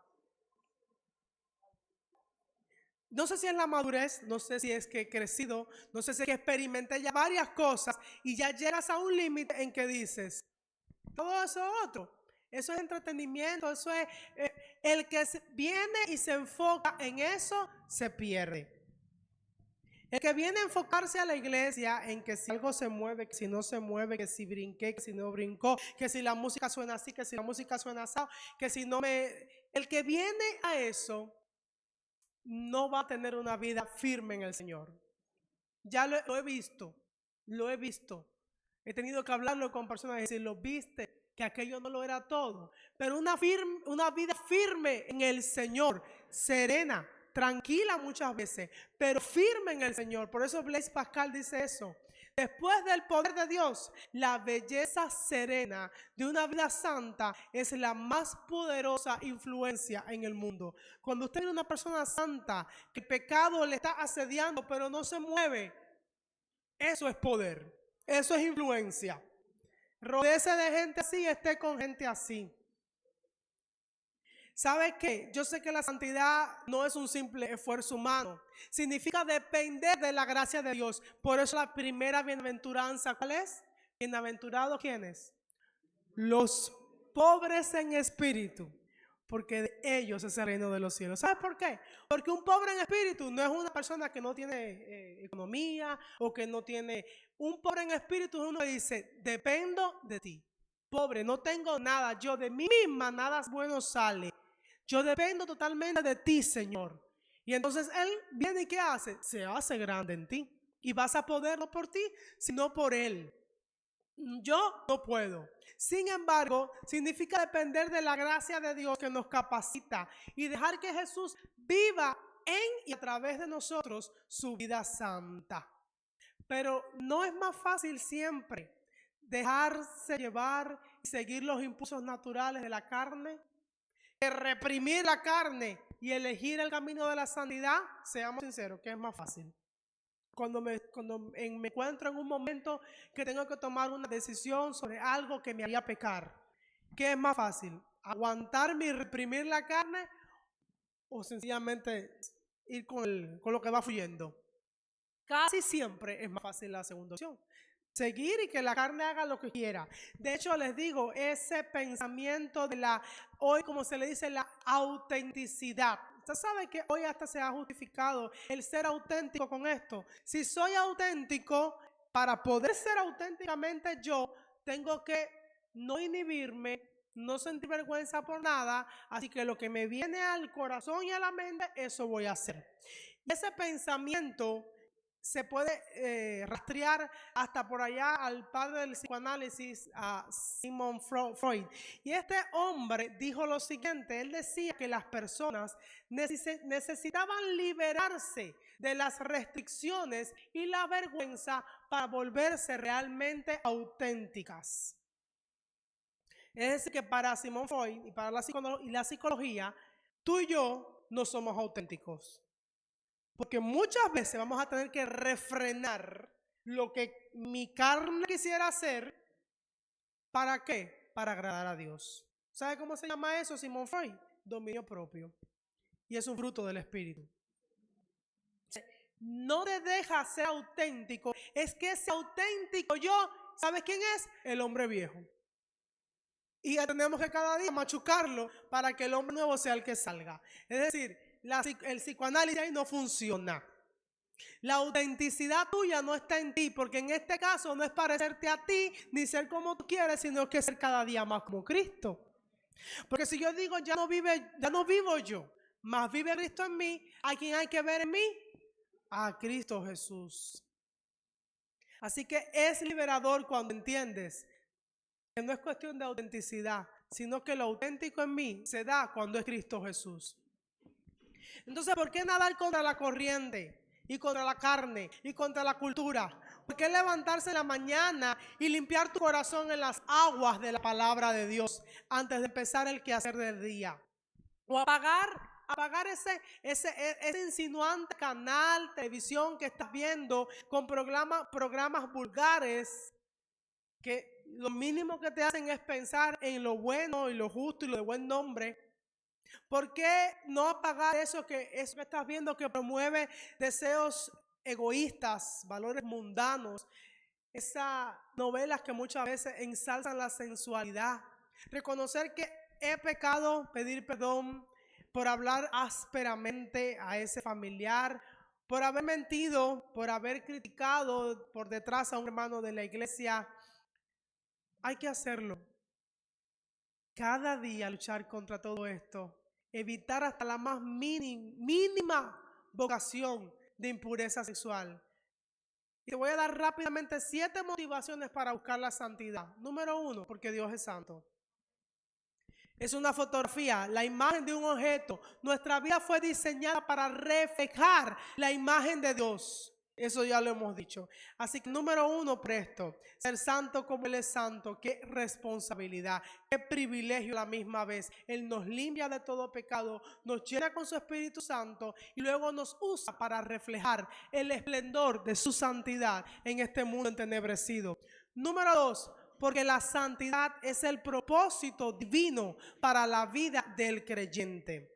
No sé si es la madurez, no sé si es que he crecido, no sé si es que experimenté ya varias cosas y ya llegas a un límite en que dices, todo eso otro, eso es entretenimiento, eso es, el que viene y se enfoca en eso se pierde. El que viene a enfocarse a la iglesia en que si algo se mueve, que si no se mueve, que si brinqué, que si no brincó, que si la música suena así, que si la música suena así, que si no me... El que viene a eso no va a tener una vida firme en el Señor. Ya lo he visto, lo he visto. He tenido que hablarlo con personas y decirlo, viste que aquello no lo era todo. Pero una vida firme en el Señor, serena, tranquila muchas veces, pero firme en el Señor. Por eso Blaise Pascal dice eso. Después del poder de Dios, la belleza serena de una vida santa es la más poderosa influencia en el mundo. Cuando usted es una persona santa, que el pecado le está asediando, pero no se mueve, eso es poder, eso es influencia. Rodéese de gente así, esté con gente así. ¿Sabe qué? Yo sé que la santidad no es un simple esfuerzo humano. Significa depender de la gracia de Dios. Por eso la primera bienaventuranza, ¿cuál es? ¿Bienaventurados quiénes? Los pobres en espíritu, porque de ellos es el reino de los cielos. ¿Sabes por qué? Porque un pobre en espíritu no es una persona que no tiene economía o que no tiene... Un pobre en espíritu es uno que dice, dependo de ti. Pobre, no tengo nada, yo de mí misma nada bueno sale. Yo dependo totalmente de ti, Señor. Y entonces Él viene y ¿qué hace? Se hace grande en ti. Y vas a poder no por ti, sino por Él. Yo no puedo. Sin embargo, significa depender de la gracia de Dios que nos capacita y dejar que Jesús viva en y a través de nosotros su vida santa. Pero no es más fácil siempre dejarse llevar y seguir los impulsos naturales de la carne que reprimir la carne y elegir el camino de la santidad. Seamos sinceros, que es más fácil. Cuando me encuentro en un momento que tengo que tomar una decisión sobre algo que me haría pecar, ¿qué es más fácil? ¿Aguantarme y reprimir la carne o sencillamente ir con lo que va fluyendo? Casi siempre es más fácil la segunda opción. Seguir y que la carne haga lo que quiera. De hecho, les digo, ese pensamiento de hoy como se le dice, la autenticidad. Usted sabe que hoy hasta se ha justificado el ser auténtico con esto. Si soy auténtico, para poder ser auténticamente yo, tengo que no inhibirme, no sentir vergüenza por nada. Así que lo que me viene al corazón y a la mente, eso voy a hacer. Y ese pensamiento se puede rastrear hasta por allá al padre del psicoanálisis, a Sigmund Freud. Y este hombre dijo lo siguiente, él decía que las personas necesitaban liberarse de las restricciones y la vergüenza para volverse realmente auténticas. Es decir, que para Sigmund Freud y para la psicología, tú y yo no somos auténticos. Porque muchas veces vamos a tener que refrenar lo que mi carne quisiera hacer. ¿Para qué? Para agradar a Dios. ¿Sabe cómo se llama eso, Sigmund Freud? Dominio propio. Y es un fruto del Espíritu. No te deja ser auténtico. Es que ese auténtico yo, ¿sabes quién es? El hombre viejo. Y ya tenemos que cada día machucarlo para que el hombre nuevo sea el que salga. Es decir, el psicoanálisis ahí no funciona. La autenticidad tuya no está en ti, porque en este caso no es parecerte a ti ni ser como tú quieres, sino que ser cada día más como Cristo. Porque si yo digo ya no vivo yo, más vive Cristo en mí, ¿a quién hay que ver en mí? A Cristo Jesús. Así que es liberador cuando entiendes que no es cuestión de autenticidad, sino que lo auténtico en mí se da cuando es Cristo Jesús. Entonces, ¿por qué nadar contra la corriente y contra la carne y contra la cultura? ¿Por qué levantarse en la mañana y limpiar tu corazón en las aguas de la palabra de Dios antes de empezar el quehacer del día? O apagar ese insinuante canal, televisión que estás viendo con programas vulgares que lo mínimo que te hacen es pensar en lo bueno y lo justo y lo de buen nombre. ¿Por qué no apagar eso que estás viendo que promueve deseos egoístas, valores mundanos? Esas novelas que muchas veces ensalzan la sensualidad. Reconocer que he pecado, pedir perdón por hablar ásperamente a ese familiar, por haber mentido, por haber criticado por detrás a un hermano de la iglesia. Hay que hacerlo. Cada día luchar contra todo esto. Evitar hasta la más mínima vocación de impureza sexual. Y te voy a dar rápidamente 7 motivaciones para buscar la santidad. Número 1, porque Dios es santo. Es una fotografía, la imagen de un objeto. Nuestra vida fue diseñada para reflejar la imagen de Dios. Eso ya lo hemos dicho. Así que número 1, presto. Ser santo como Él es santo. Qué responsabilidad, qué privilegio a la misma vez. Él nos limpia de todo pecado, nos llena con su Espíritu Santo y luego nos usa para reflejar el esplendor de su santidad en este mundo entenebrecido. Número 2, porque la santidad es el propósito divino para la vida del creyente.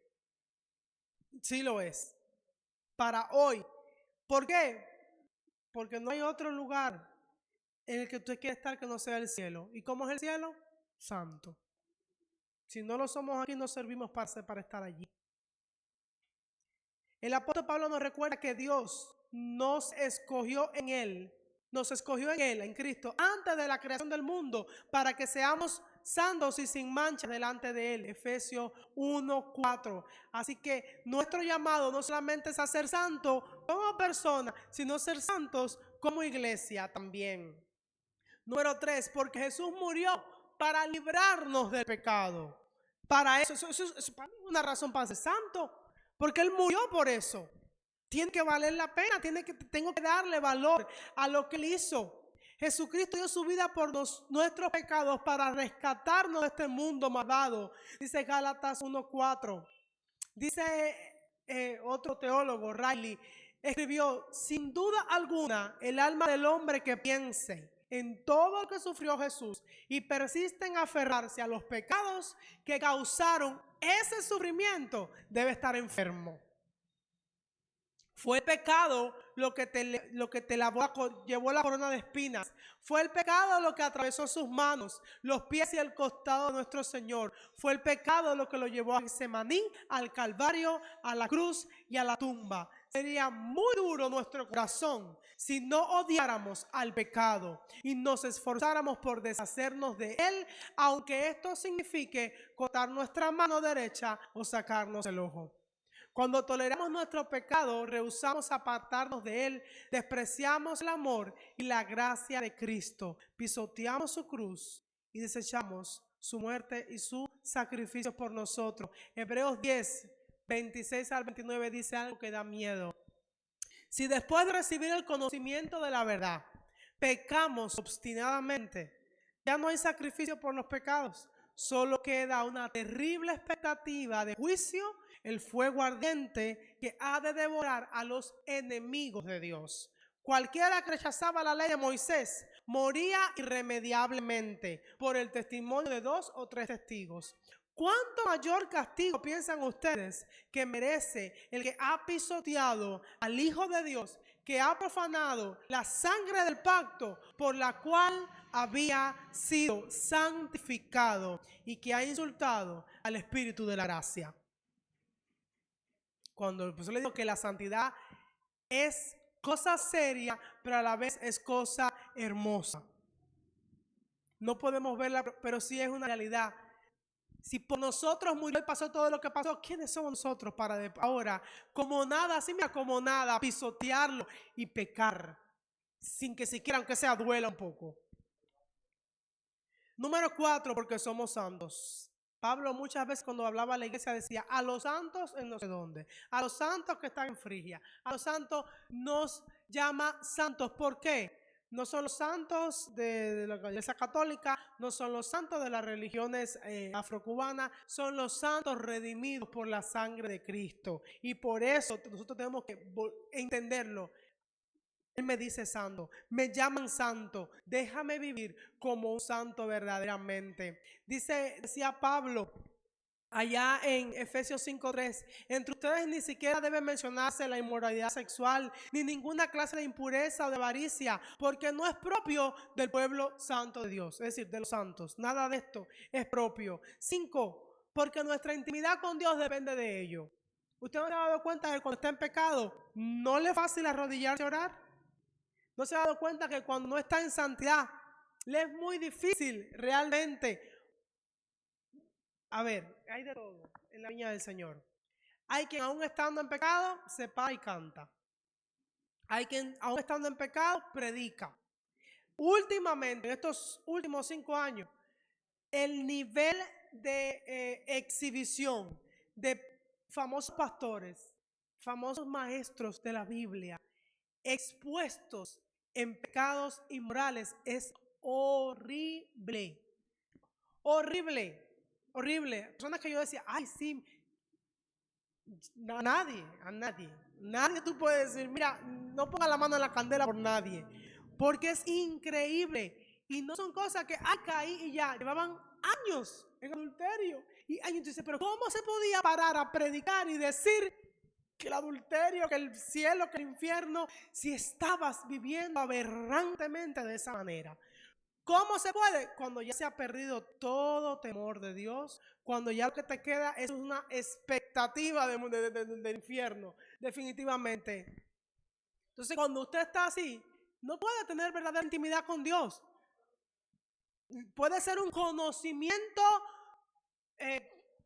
Sí lo es. Para hoy. ¿Por qué? Porque no hay otro lugar en el que tú quieres estar que no sea el cielo. ¿Y cómo es el cielo? Santo. Si no lo somos aquí, no servimos para estar allí. El apóstol Pablo nos recuerda que Dios nos escogió en Él, en Cristo, antes de la creación del mundo, para que seamos santos y sin mancha delante de Él. Efesios 1:4. Así que nuestro llamado no solamente es a ser santos como persona, sino ser santos como iglesia también. Número 3, porque Jesús murió para librarnos del pecado. Para eso es una razón para ser santo, porque Él murió por eso. Tiene que valer la pena, tengo que darle valor a lo que Él hizo. Jesucristo dio su vida por nuestros pecados para rescatarnos de este mundo malvado. Dice Gálatas 1:4. Dice otro teólogo, Riley, escribió: sin duda alguna, el alma del hombre que piense en todo lo que sufrió Jesús y persiste en aferrarse a los pecados que causaron ese sufrimiento, debe estar enfermo. Fue el pecado lo que te llevó la corona de espinas. Fue el pecado lo que atravesó sus manos, los pies y el costado de nuestro Señor. Fue el pecado lo que lo llevó a Getsemaní, al Calvario, a la cruz y a la tumba. Sería muy duro nuestro corazón si no odiáramos al pecado y nos esforzáramos por deshacernos de él, aunque esto signifique cortar nuestra mano derecha o sacarnos el ojo. Cuando toleramos nuestro pecado, rehusamos apartarnos de él, despreciamos el amor y la gracia de Cristo, pisoteamos su cruz y desechamos su muerte y su sacrificio por nosotros. Hebreos 10, 26 al 29 dice algo que da miedo. Si después de recibir el conocimiento de la verdad, pecamos obstinadamente, ya no hay sacrificio por los pecados, solo queda una terrible expectativa de juicio, el fuego ardiente que ha de devorar a los enemigos de Dios. Cualquiera que rechazaba la ley de Moisés moría irremediablemente por el testimonio de 2 o 3 testigos. ¿Cuánto mayor castigo piensan ustedes que merece el que ha pisoteado al Hijo de Dios, que ha profanado la sangre del pacto por la cual había sido santificado y que ha insultado al Espíritu de la gracia? Cuando el profesor le dijo que la santidad es cosa seria, pero a la vez es cosa hermosa. No podemos verla, pero sí es una realidad. Si por nosotros murió y pasó todo lo que pasó, ¿quiénes somos nosotros para ahora, como nada, así mira, como nada, pisotearlo y pecar, sin que siquiera, aunque sea, duela un poco? Número 4, porque somos santos. Pablo muchas veces cuando hablaba a la iglesia decía, a los santos en no sé dónde, a los santos que están en Frigia, a los santos nos llama santos. ¿Por qué? No son los santos de la iglesia católica, no son los santos de las religiones afrocubanas, son los santos redimidos por la sangre de Cristo. Y por eso nosotros tenemos que entenderlo. Él me dice santo, me llaman santo, déjame vivir como un santo verdaderamente. Decía Pablo allá en Efesios 5:3, entre ustedes ni siquiera debe mencionarse la inmoralidad sexual, ni ninguna clase de impureza o de avaricia, porque no es propio del pueblo santo de Dios, es decir, de los santos. Nada de esto es propio. 5, porque nuestra intimidad con Dios depende de ello. ¿Usted no se ha dado cuenta que cuando está en pecado, no le es fácil arrodillarse y orar? ¿No se ha dado cuenta que cuando no está en santidad, le es muy difícil realmente? A ver, hay de todo en la viña del Señor. Hay quien aún estando en pecado, se para y canta. Hay quien aún estando en pecado, predica. Últimamente, en estos últimos 5 años, el nivel de exhibición de famosos pastores, famosos maestros de la Biblia, expuestos en pecados inmorales es horrible. Horrible, horrible. Personas que yo decía, ay, sí, a nadie tú puedes decir, mira, no ponga la mano en la candela por nadie, porque es increíble. Y no son cosas que, caí y ya, llevaban años en adulterio. Y años, dice, pero ¿cómo se podía parar a predicar y decir que el adulterio, que el cielo, que el infierno, si estabas viviendo aberrantemente de esa manera? ¿Cómo se puede? Cuando ya se ha perdido todo temor de Dios, cuando ya lo que te queda es una expectativa del infierno, definitivamente. Entonces, cuando usted está así, no puede tener verdadera intimidad con Dios. Puede ser un conocimiento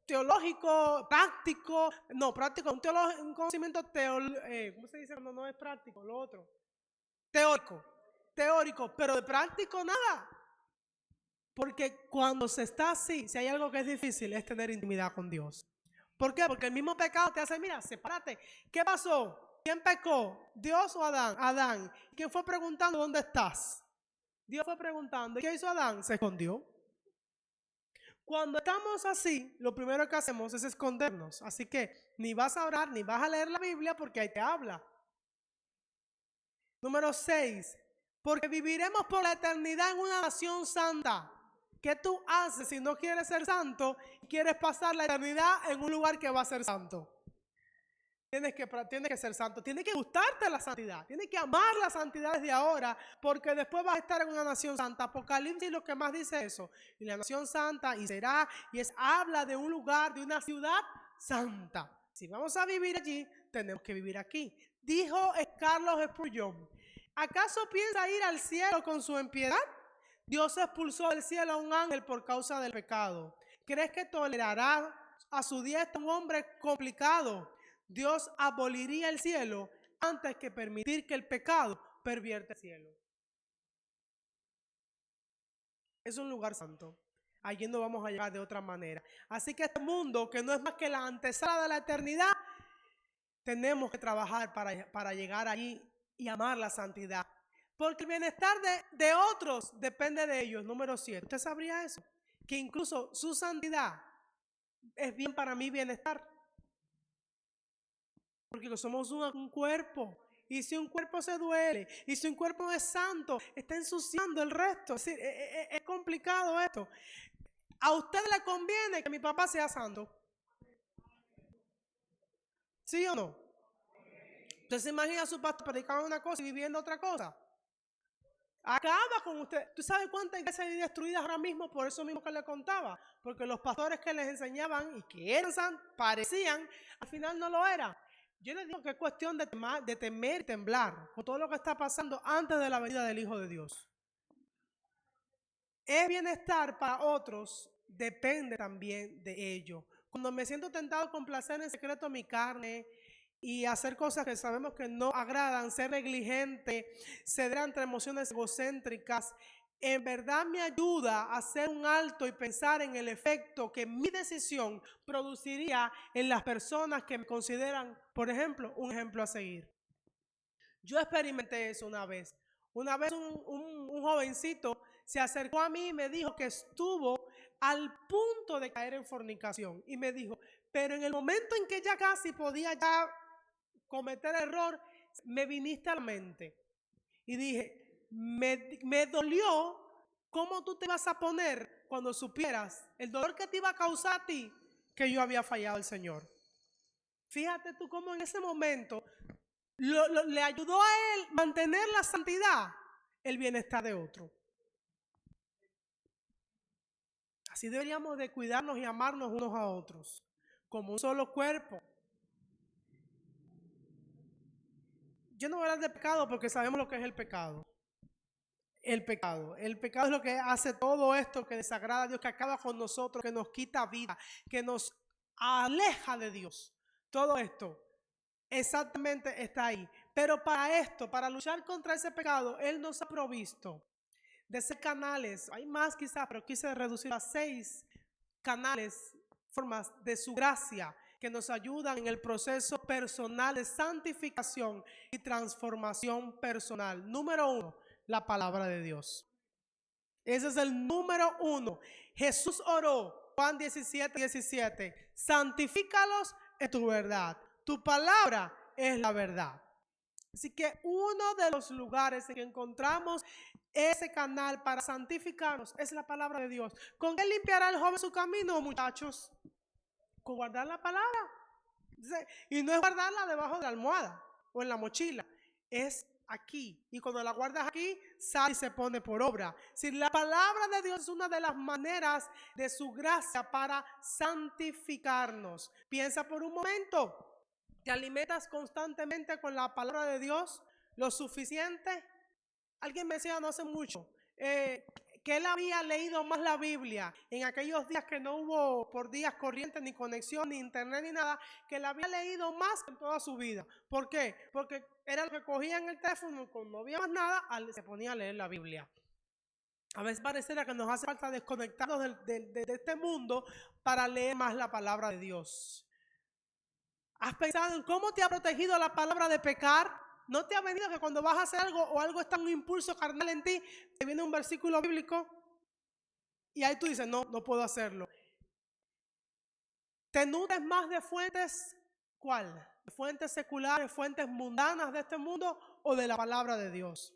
teológico, práctico, un conocimiento ¿cómo se dice cuando no es práctico? Lo otro, teórico, pero de práctico nada. Porque cuando se está así, si hay algo que es difícil, es tener intimidad con Dios. ¿Por qué? Porque el mismo pecado te hace, mira, sepárate. ¿Qué pasó? ¿Quién pecó? ¿Dios o Adán? Adán. ¿Quién fue preguntando dónde estás? Dios fue preguntando. ¿Y qué hizo Adán? Se escondió. Cuando estamos así, lo primero que hacemos es escondernos. Así que ni vas a orar, ni vas a leer la Biblia porque ahí te habla. Número 6. Porque viviremos por la eternidad en una nación santa. ¿Qué tú haces si no quieres ser santo y quieres pasar la eternidad en un lugar que va a ser santo? Tienes que ser santo, tiene que gustarte la santidad, tienes que amar la santidad desde ahora, porque después vas a estar en una nación santa. Apocalipsis lo que más dice eso, y la nación santa, y será, habla de un lugar, de una ciudad santa. Si vamos a vivir allí, tenemos que vivir aquí. Dijo Carlos Spurgeon, ¿acaso piensa ir al cielo con su impiedad? Dios expulsó del cielo a un ángel por causa del pecado. ¿Crees que tolerará a su diestra un hombre complicado? Dios aboliría el cielo antes que permitir que el pecado pervierta el cielo. Es un lugar santo. Allí no vamos a llegar de otra manera. Así que este mundo, que no es más que la antesala de la eternidad, tenemos que trabajar para llegar allí y amar la santidad. Porque el bienestar de otros depende de ellos. Número 7. ¿Usted sabría eso? Que incluso su santidad es bien para mi bienestar. Porque somos un cuerpo. Y si un cuerpo se duele, y si un cuerpo no es santo, está ensuciando el resto. Es decir, es complicado esto. ¿A usted le conviene que mi papá sea santo? ¿Sí o no? ¿Usted se imagina a su pastor predicando una cosa y viviendo otra cosa? Acaba con usted. ¿Tú sabes cuántas iglesias hay destruidas ahora mismo? Por eso mismo que le contaba. Porque los pastores que les enseñaban y que eran santos, parecían, al final no lo eran. Yo le digo que es cuestión de temer y temblar con todo lo que está pasando antes de la venida del Hijo de Dios. El bienestar para otros depende también de ello. Cuando me siento tentado con placer en secreto mi carne y hacer cosas que sabemos que no agradan, ser negligente, ceder ante emociones egocéntricas, en verdad me ayuda a hacer un alto y pensar en el efecto que mi decisión produciría en las personas que me consideran, por ejemplo, un ejemplo a seguir. Yo experimenté eso una vez. Una vez un jovencito se acercó a mí y me dijo que estuvo al punto de caer en fornicación. Y me dijo, pero en el momento en que ya casi podía ya cometer error, me viniste a la mente. Y dije, me dolió cómo tú te vas a poner cuando supieras el dolor que te iba a causar a ti que yo había fallado al Señor. Fíjate tú cómo en ese momento le ayudó a él mantener la santidad, el bienestar de otro. Así deberíamos de cuidarnos y amarnos unos a otros, como un solo cuerpo. Yo no voy a hablar de pecado porque sabemos lo que es el pecado. El pecado es lo que hace todo esto que desagrada a Dios, que acaba con nosotros, que nos quita vida, que nos aleja de Dios. Todo esto exactamente está ahí. Pero para esto, para luchar contra ese pecado, Él nos ha provisto de 6 canales. Hay más quizás, pero quise reducir a 6 canales, formas de su gracia que nos ayudan en el proceso personal de santificación y transformación personal. Número 1, la palabra de Dios. Ese es el número 1. Jesús oró, Juan 17:17, santifícalos en tu verdad. Tu palabra es la verdad. Así que uno de los lugares en que encontramos ese canal para santificarnos es la palabra de Dios. ¿Con qué limpiará el joven su camino, muchachos? Con guardar la palabra. Y no es guardarla debajo de la almohada o en la mochila, es aquí. Y cuando la guardas aquí, sale y se pone por obra. Si la palabra de Dios es una de las maneras de su gracia para santificarnos. Piensa por un momento. ¿Te alimentas constantemente con la palabra de Dios lo suficiente? Alguien me decía no hace mucho que él había leído más la Biblia en aquellos días que no hubo por días corriente, ni conexión, ni internet, ni nada, que él había leído más en toda su vida. ¿Por qué? Porque era lo que cogía en el teléfono, cuando no había más nada, se ponía a leer la Biblia. A veces pareciera que nos hace falta desconectarnos de este mundo para leer más la palabra de Dios. ¿Has pensado en cómo te ha protegido la palabra de pecar? ¿No te ha venido que cuando vas a hacer algo o algo está en un impulso carnal en ti, te viene un versículo bíblico y ahí tú dices, no puedo hacerlo? ¿Te nutres más de fuentes? ¿Cuál? ¿De fuentes seculares, fuentes mundanas de este mundo o de la palabra de Dios?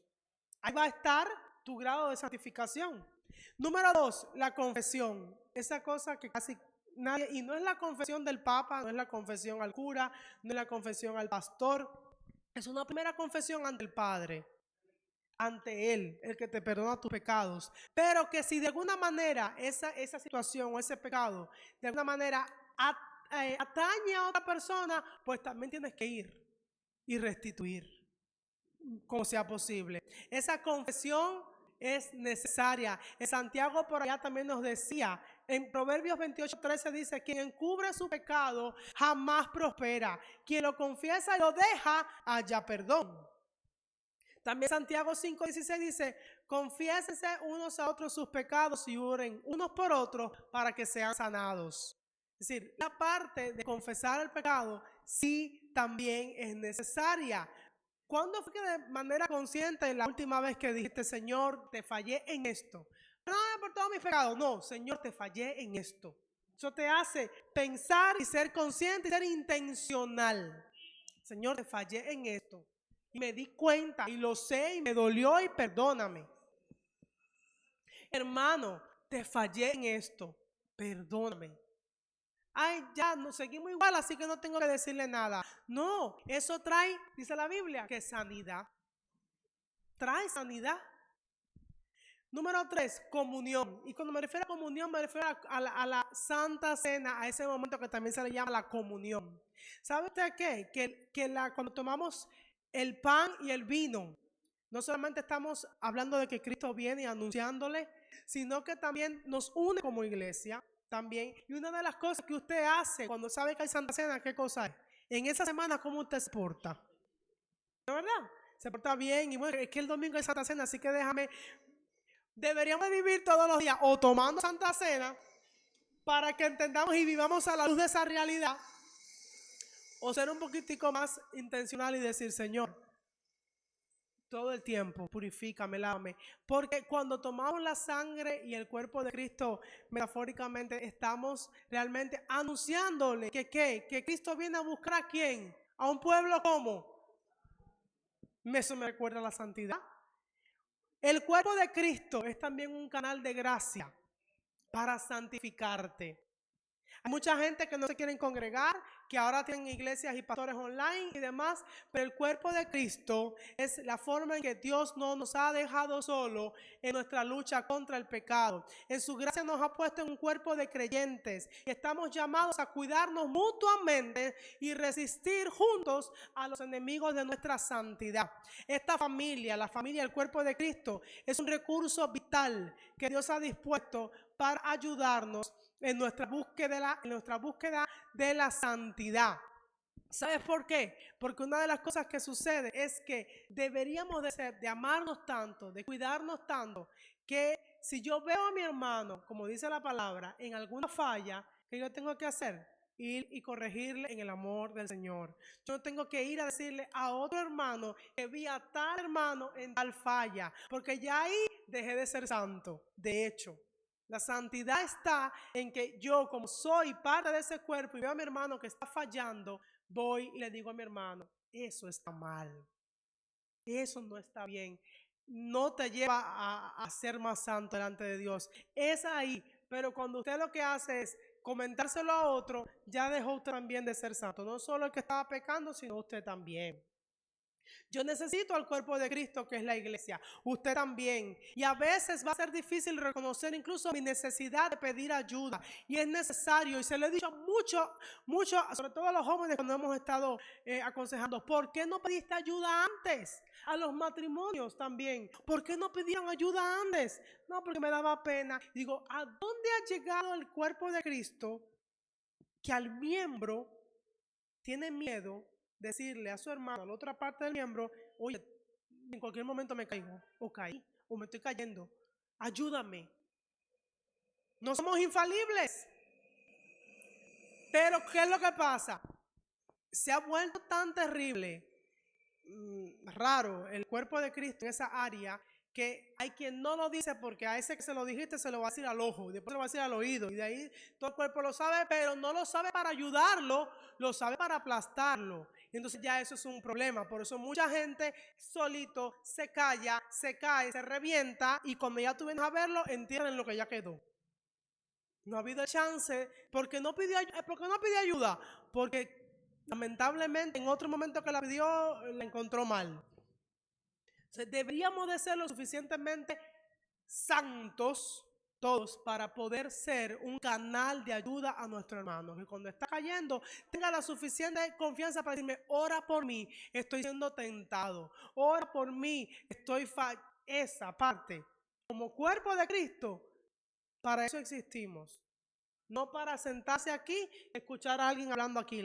Ahí va a estar tu grado de santificación. Número 2, la confesión. Esa cosa que casi nadie, y no es la confesión del Papa, no es la confesión al cura, no es la confesión al pastor. Es una primera confesión ante el Padre, ante Él, el que te perdona tus pecados. Pero que si de alguna manera esa situación o ese pecado de alguna manera atañe a otra persona, pues también tienes que ir y restituir como sea posible. Esa confesión es necesaria. En Santiago por allá también nos decía, en Proverbios 28:13 dice, quien encubre su pecado jamás prospera. Quien lo confiesa y lo deja, halla perdón. También Santiago 5:16 dice, confiésense unos a otros sus pecados y oren unos por otros para que sean sanados. Es decir, la parte de confesar el pecado sí también es necesaria. ¿Cuándo fue que de manera consciente la última vez que dijiste, Señor, te fallé en esto? No por todos mis pecados. No, Señor, te fallé en esto. Eso te hace pensar y ser consciente y ser intencional. Señor, te fallé en esto. Y me di cuenta y lo sé y me dolió y perdóname. Hermano, te fallé en esto. Perdóname. Ay, ya nos seguimos igual, así que no tengo que decirle nada. No, eso trae, dice la Biblia, que sanidad. Trae sanidad. Número 3, comunión. Y cuando me refiero a comunión, me refiero a la Santa Cena, a ese momento que también se le llama la comunión. ¿Sabe usted qué? Cuando tomamos el pan y el vino, no solamente estamos hablando de que Cristo viene y anunciándole, sino que también nos une como iglesia también. Y una de las cosas que usted hace cuando sabe que hay Santa Cena, ¿qué cosa es? En esa semana, ¿cómo usted se porta? ¿No es verdad? Se porta bien y bueno, es que el domingo hay Santa Cena, así que deberíamos vivir todos los días o tomando Santa Cena para que entendamos y vivamos a la luz de esa realidad, o ser un poquitico más intencional y decir, Señor, todo el tiempo, purifícame, lávame. Porque cuando tomamos la sangre y el cuerpo de Cristo, metafóricamente, estamos realmente anunciándole que Cristo viene a buscar a quién, a un pueblo como. Eso me recuerda a la santidad. El cuerpo de Cristo es también un canal de gracia para santificarte. Hay mucha gente que no se quieren congregar, que ahora tienen iglesias y pastores online y demás, pero el cuerpo de Cristo es la forma en que Dios no nos ha dejado solo en nuestra lucha contra el pecado. En su gracia nos ha puesto en un cuerpo de creyentes y estamos llamados a cuidarnos mutuamente y resistir juntos a los enemigos de nuestra santidad. Esta familia, la familia del cuerpo de Cristo, es un recurso vital que Dios ha dispuesto para ayudarnos en nuestra búsqueda de la santidad. ¿Sabes por qué? Porque una de las cosas que sucede es que deberíamos de amarnos tanto, de cuidarnos tanto, que si yo veo a mi hermano, como dice la palabra, en alguna falla, ¿qué yo tengo que hacer? Ir y corregirle en el amor del Señor. Yo no tengo que ir a decirle a otro hermano que vi a tal hermano en tal falla, porque ya ahí dejé de ser santo. De hecho, la santidad está en que yo, como soy parte de ese cuerpo y veo a mi hermano que está fallando, voy y le digo a mi hermano, eso está mal, eso no está bien, no te lleva a ser más santo delante de Dios. Es ahí, pero cuando usted lo que hace es comentárselo a otro, ya dejó usted también de ser santo. No solo el que estaba pecando, sino usted también. Yo necesito al cuerpo de Cristo, que es la iglesia. Usted también. Y a veces va a ser difícil reconocer incluso mi necesidad de pedir ayuda. Y es necesario, y se lo he dicho mucho, sobre todo a los jóvenes cuando hemos estado aconsejando. ¿Por qué no pediste ayuda antes? A los matrimonios también. ¿Por qué no pidieron ayuda antes? No, porque me daba pena. Digo, ¿a dónde ha llegado el cuerpo de Cristo que al miembro tiene miedo decirle a su hermano, a la otra parte del miembro, oye, en cualquier momento me caigo, o caí, o me estoy cayendo, ayúdame? No somos infalibles. Pero ¿qué es lo que pasa? Se ha vuelto tan terrible, raro, el cuerpo de Cristo en esa área, que hay quien no lo dice porque a ese que se lo dijiste se lo va a decir al ojo y después se lo va a decir al oído y de ahí todo el cuerpo lo sabe, pero no lo sabe para ayudarlo, lo sabe para aplastarlo. Y entonces ya eso es un problema. Por eso mucha gente solito se calla, se cae, se revienta y cuando ya tú vienes a verlo entienden lo que ya quedó. No ha habido chance porque no pidió ayuda, porque lamentablemente en otro momento que la pidió la encontró mal. Entonces, deberíamos de ser lo suficientemente santos todos para poder ser un canal de ayuda a nuestro hermano, que cuando está cayendo tenga la suficiente confianza para decirme, ora por mí, estoy siendo tentado, ora por mí, esa parte. Como cuerpo de Cristo, para eso existimos. No para sentarse aquí y escuchar a alguien hablando aquí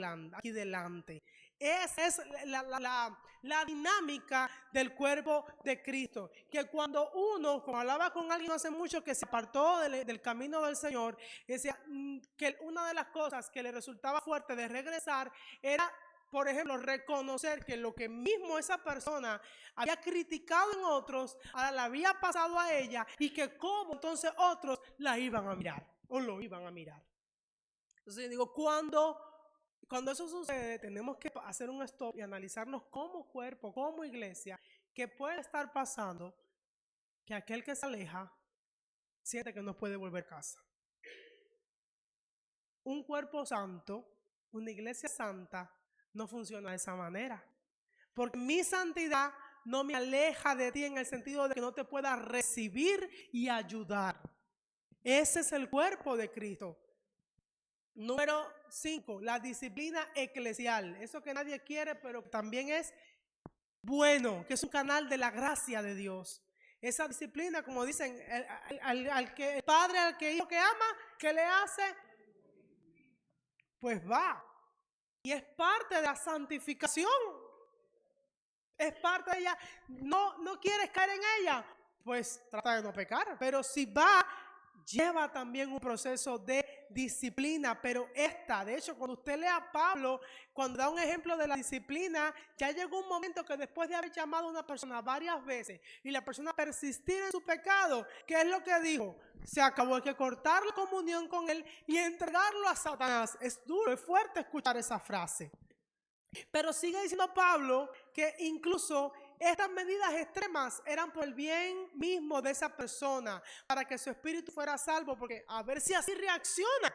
delante. Esa es la dinámica del cuerpo de Cristo. Que cuando uno, como hablaba con alguien hace mucho que se apartó del camino del Señor, decía que una de las cosas que le resultaba fuerte de regresar era, por ejemplo, reconocer que lo que mismo esa persona había criticado en otros, ahora la había pasado a ella y que cómo entonces otros la iban a mirar o lo iban a mirar. Entonces yo digo, cuando eso sucede, tenemos que hacer un stop y analizarnos como cuerpo, como iglesia, que puede estar pasando que aquel que se aleja siente que no puede volver a casa. Un cuerpo santo, una iglesia santa, no funciona de esa manera. Porque mi santidad no me aleja de ti en el sentido de que no te pueda recibir y ayudar. Ese es el cuerpo de Cristo. Número 5, la disciplina eclesial. Eso que nadie quiere, pero también es bueno, que es un canal de la gracia de Dios. Esa disciplina, como dicen, el padre, al que hijo que ama, ¿qué le hace? Pues va. Y es parte de la santificación. Es parte de ella. No quieres caer en ella, pues trata de no pecar. Pero si va, lleva también un proceso de disciplina. Pero de hecho, cuando usted lee a Pablo, cuando da un ejemplo de la disciplina, ya llegó un momento que después de haber llamado a una persona varias veces y la persona persistir en su pecado, ¿qué es lo que dijo? Se acabó, hay que cortar la comunión con él y entregarlo a Satanás. Es duro, es fuerte escuchar esa frase. Pero sigue diciendo Pablo que incluso estas medidas extremas eran por el bien mismo de esa persona, para que su espíritu fuera salvo, porque a ver si así reacciona.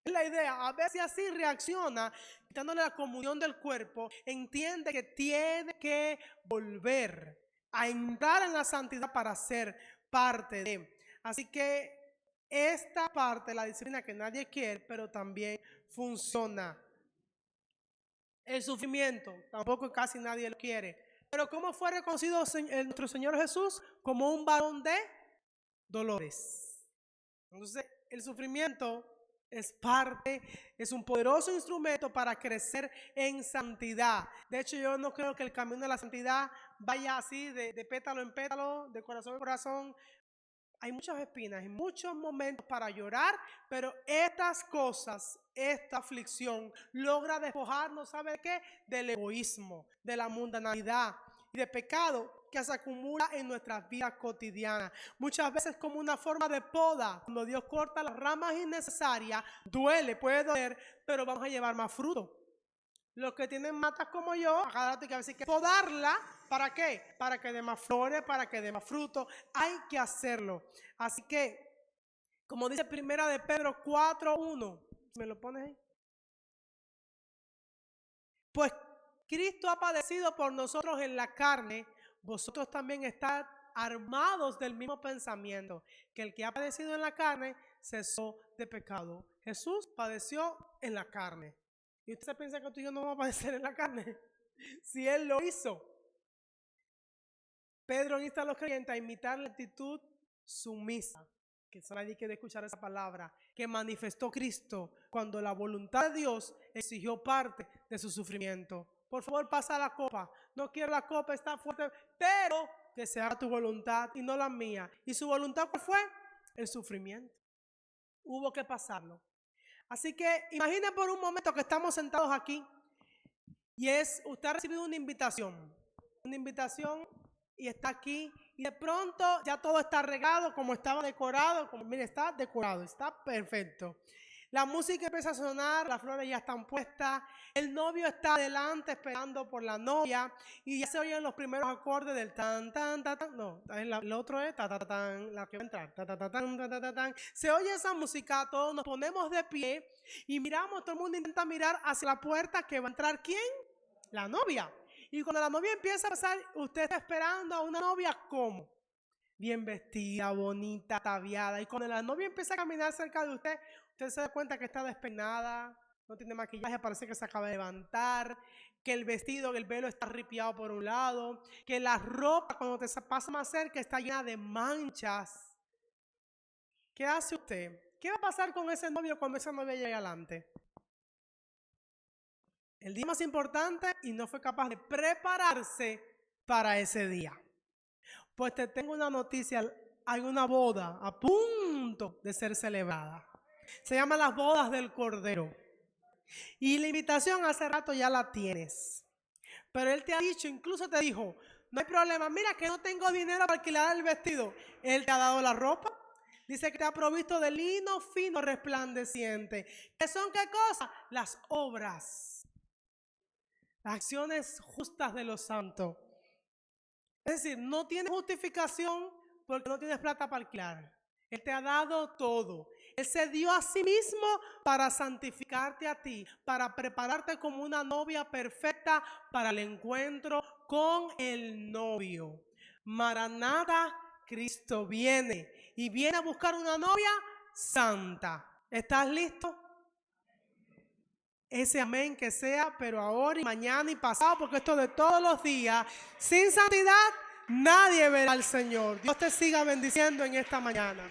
Es la idea, a ver si así reacciona, quitándole la comunión del cuerpo, entiende que tiene que volver a entrar en la santidad para ser parte de. Así que esta parte, la disciplina que nadie quiere, pero también funciona. El sufrimiento, tampoco casi nadie lo quiere. Pero ¿cómo fue reconocido nuestro Señor Jesús? Como un varón de dolores. Entonces, el sufrimiento es un poderoso instrumento para crecer en santidad. De hecho, yo no creo que el camino de la santidad vaya así de pétalo en pétalo, de corazón en corazón. Hay muchas espinas y muchos momentos para llorar, pero estas cosas, esta aflicción logra despojarnos, ¿sabe qué? Del egoísmo, de la mundanalidad y de pecado que se acumula en nuestras vidas cotidianas. Muchas veces como una forma de poda, cuando Dios corta las ramas innecesarias, duele, puede doler, pero vamos a llevar más fruto. Los que tienen matas como yo, a cada rato hay que decir que podarla, ¿para qué? Para que dé más flores, para que dé más fruto. Hay que hacerlo. Así que, como dice Primera de Pedro 4:1, ¿me lo pones ahí? Pues Cristo ha padecido por nosotros en la carne, vosotros también estad armados del mismo pensamiento, que el que ha padecido en la carne cesó de pecado. Jesús padeció en la carne. ¿Y usted piensa que tú y yo no vamos a padecer en la carne? Si Él lo hizo. Pedro insta a los creyentes a imitar la actitud sumisa, que nadie quiere escuchar esa palabra, que manifestó Cristo cuando la voluntad de Dios exigió parte de su sufrimiento. Por favor, pasa la copa. No quiero la copa, está fuerte, pero que sea tu voluntad y no la mía. ¿Y su voluntad cuál fue? El sufrimiento. Hubo que pasarlo. Así que imagine por un momento que estamos sentados aquí y usted ha recibido una invitación y está aquí y de pronto ya todo está regado como estaba decorado, mire, está decorado, está perfecto. La música empieza a sonar, las flores ya están puestas, el novio está adelante esperando por la novia y ya se oyen los primeros acordes del tan, tan, tan, tan. No, el otro es ta, ta, ta, tan, la que va a entrar, ta, ta, ta, tan, ta, ta, ta, tan. Se oye esa música, todos nos ponemos de pie y miramos, todo el mundo intenta mirar hacia la puerta que va a entrar ¿quién? La novia. Y cuando la novia empieza a pasar, usted está esperando a una novia ¿cómo? Bien vestida, bonita, ataviada. Y cuando la novia empieza a caminar cerca de usted se da cuenta que está despeinada, no tiene maquillaje, parece que se acaba de levantar, que el vestido, el velo está ripiado por un lado, que la ropa cuando te pasa más cerca está llena de manchas. ¿Qué hace usted? ¿Qué va a pasar con ese novio cuando esa novia llegue adelante? El día más importante y no fue capaz de prepararse para ese día. Pues te tengo una noticia, hay una boda a punto de ser celebrada. Se llama las bodas del Cordero. Y la invitación hace rato ya la tienes. Pero Él te ha dicho, incluso te dijo, no hay problema, mira que no tengo dinero para alquilar el vestido. Él te ha dado la ropa. Dice que te ha provisto de lino fino resplandeciente. ¿Qué son qué cosas? Las obras. Las acciones justas de los santos. Es decir, no tienes justificación porque no tienes plata para alquilar. Él te ha dado todo. Él se dio a sí mismo para santificarte a ti, para prepararte como una novia perfecta para el encuentro con el novio. Maranata, Cristo viene y viene a buscar una novia santa. ¿Estás listo? Ese amén que sea, pero ahora y mañana y pasado, porque esto de todos los días, sin santidad, nadie verá al Señor. Dios te siga bendiciendo en esta mañana.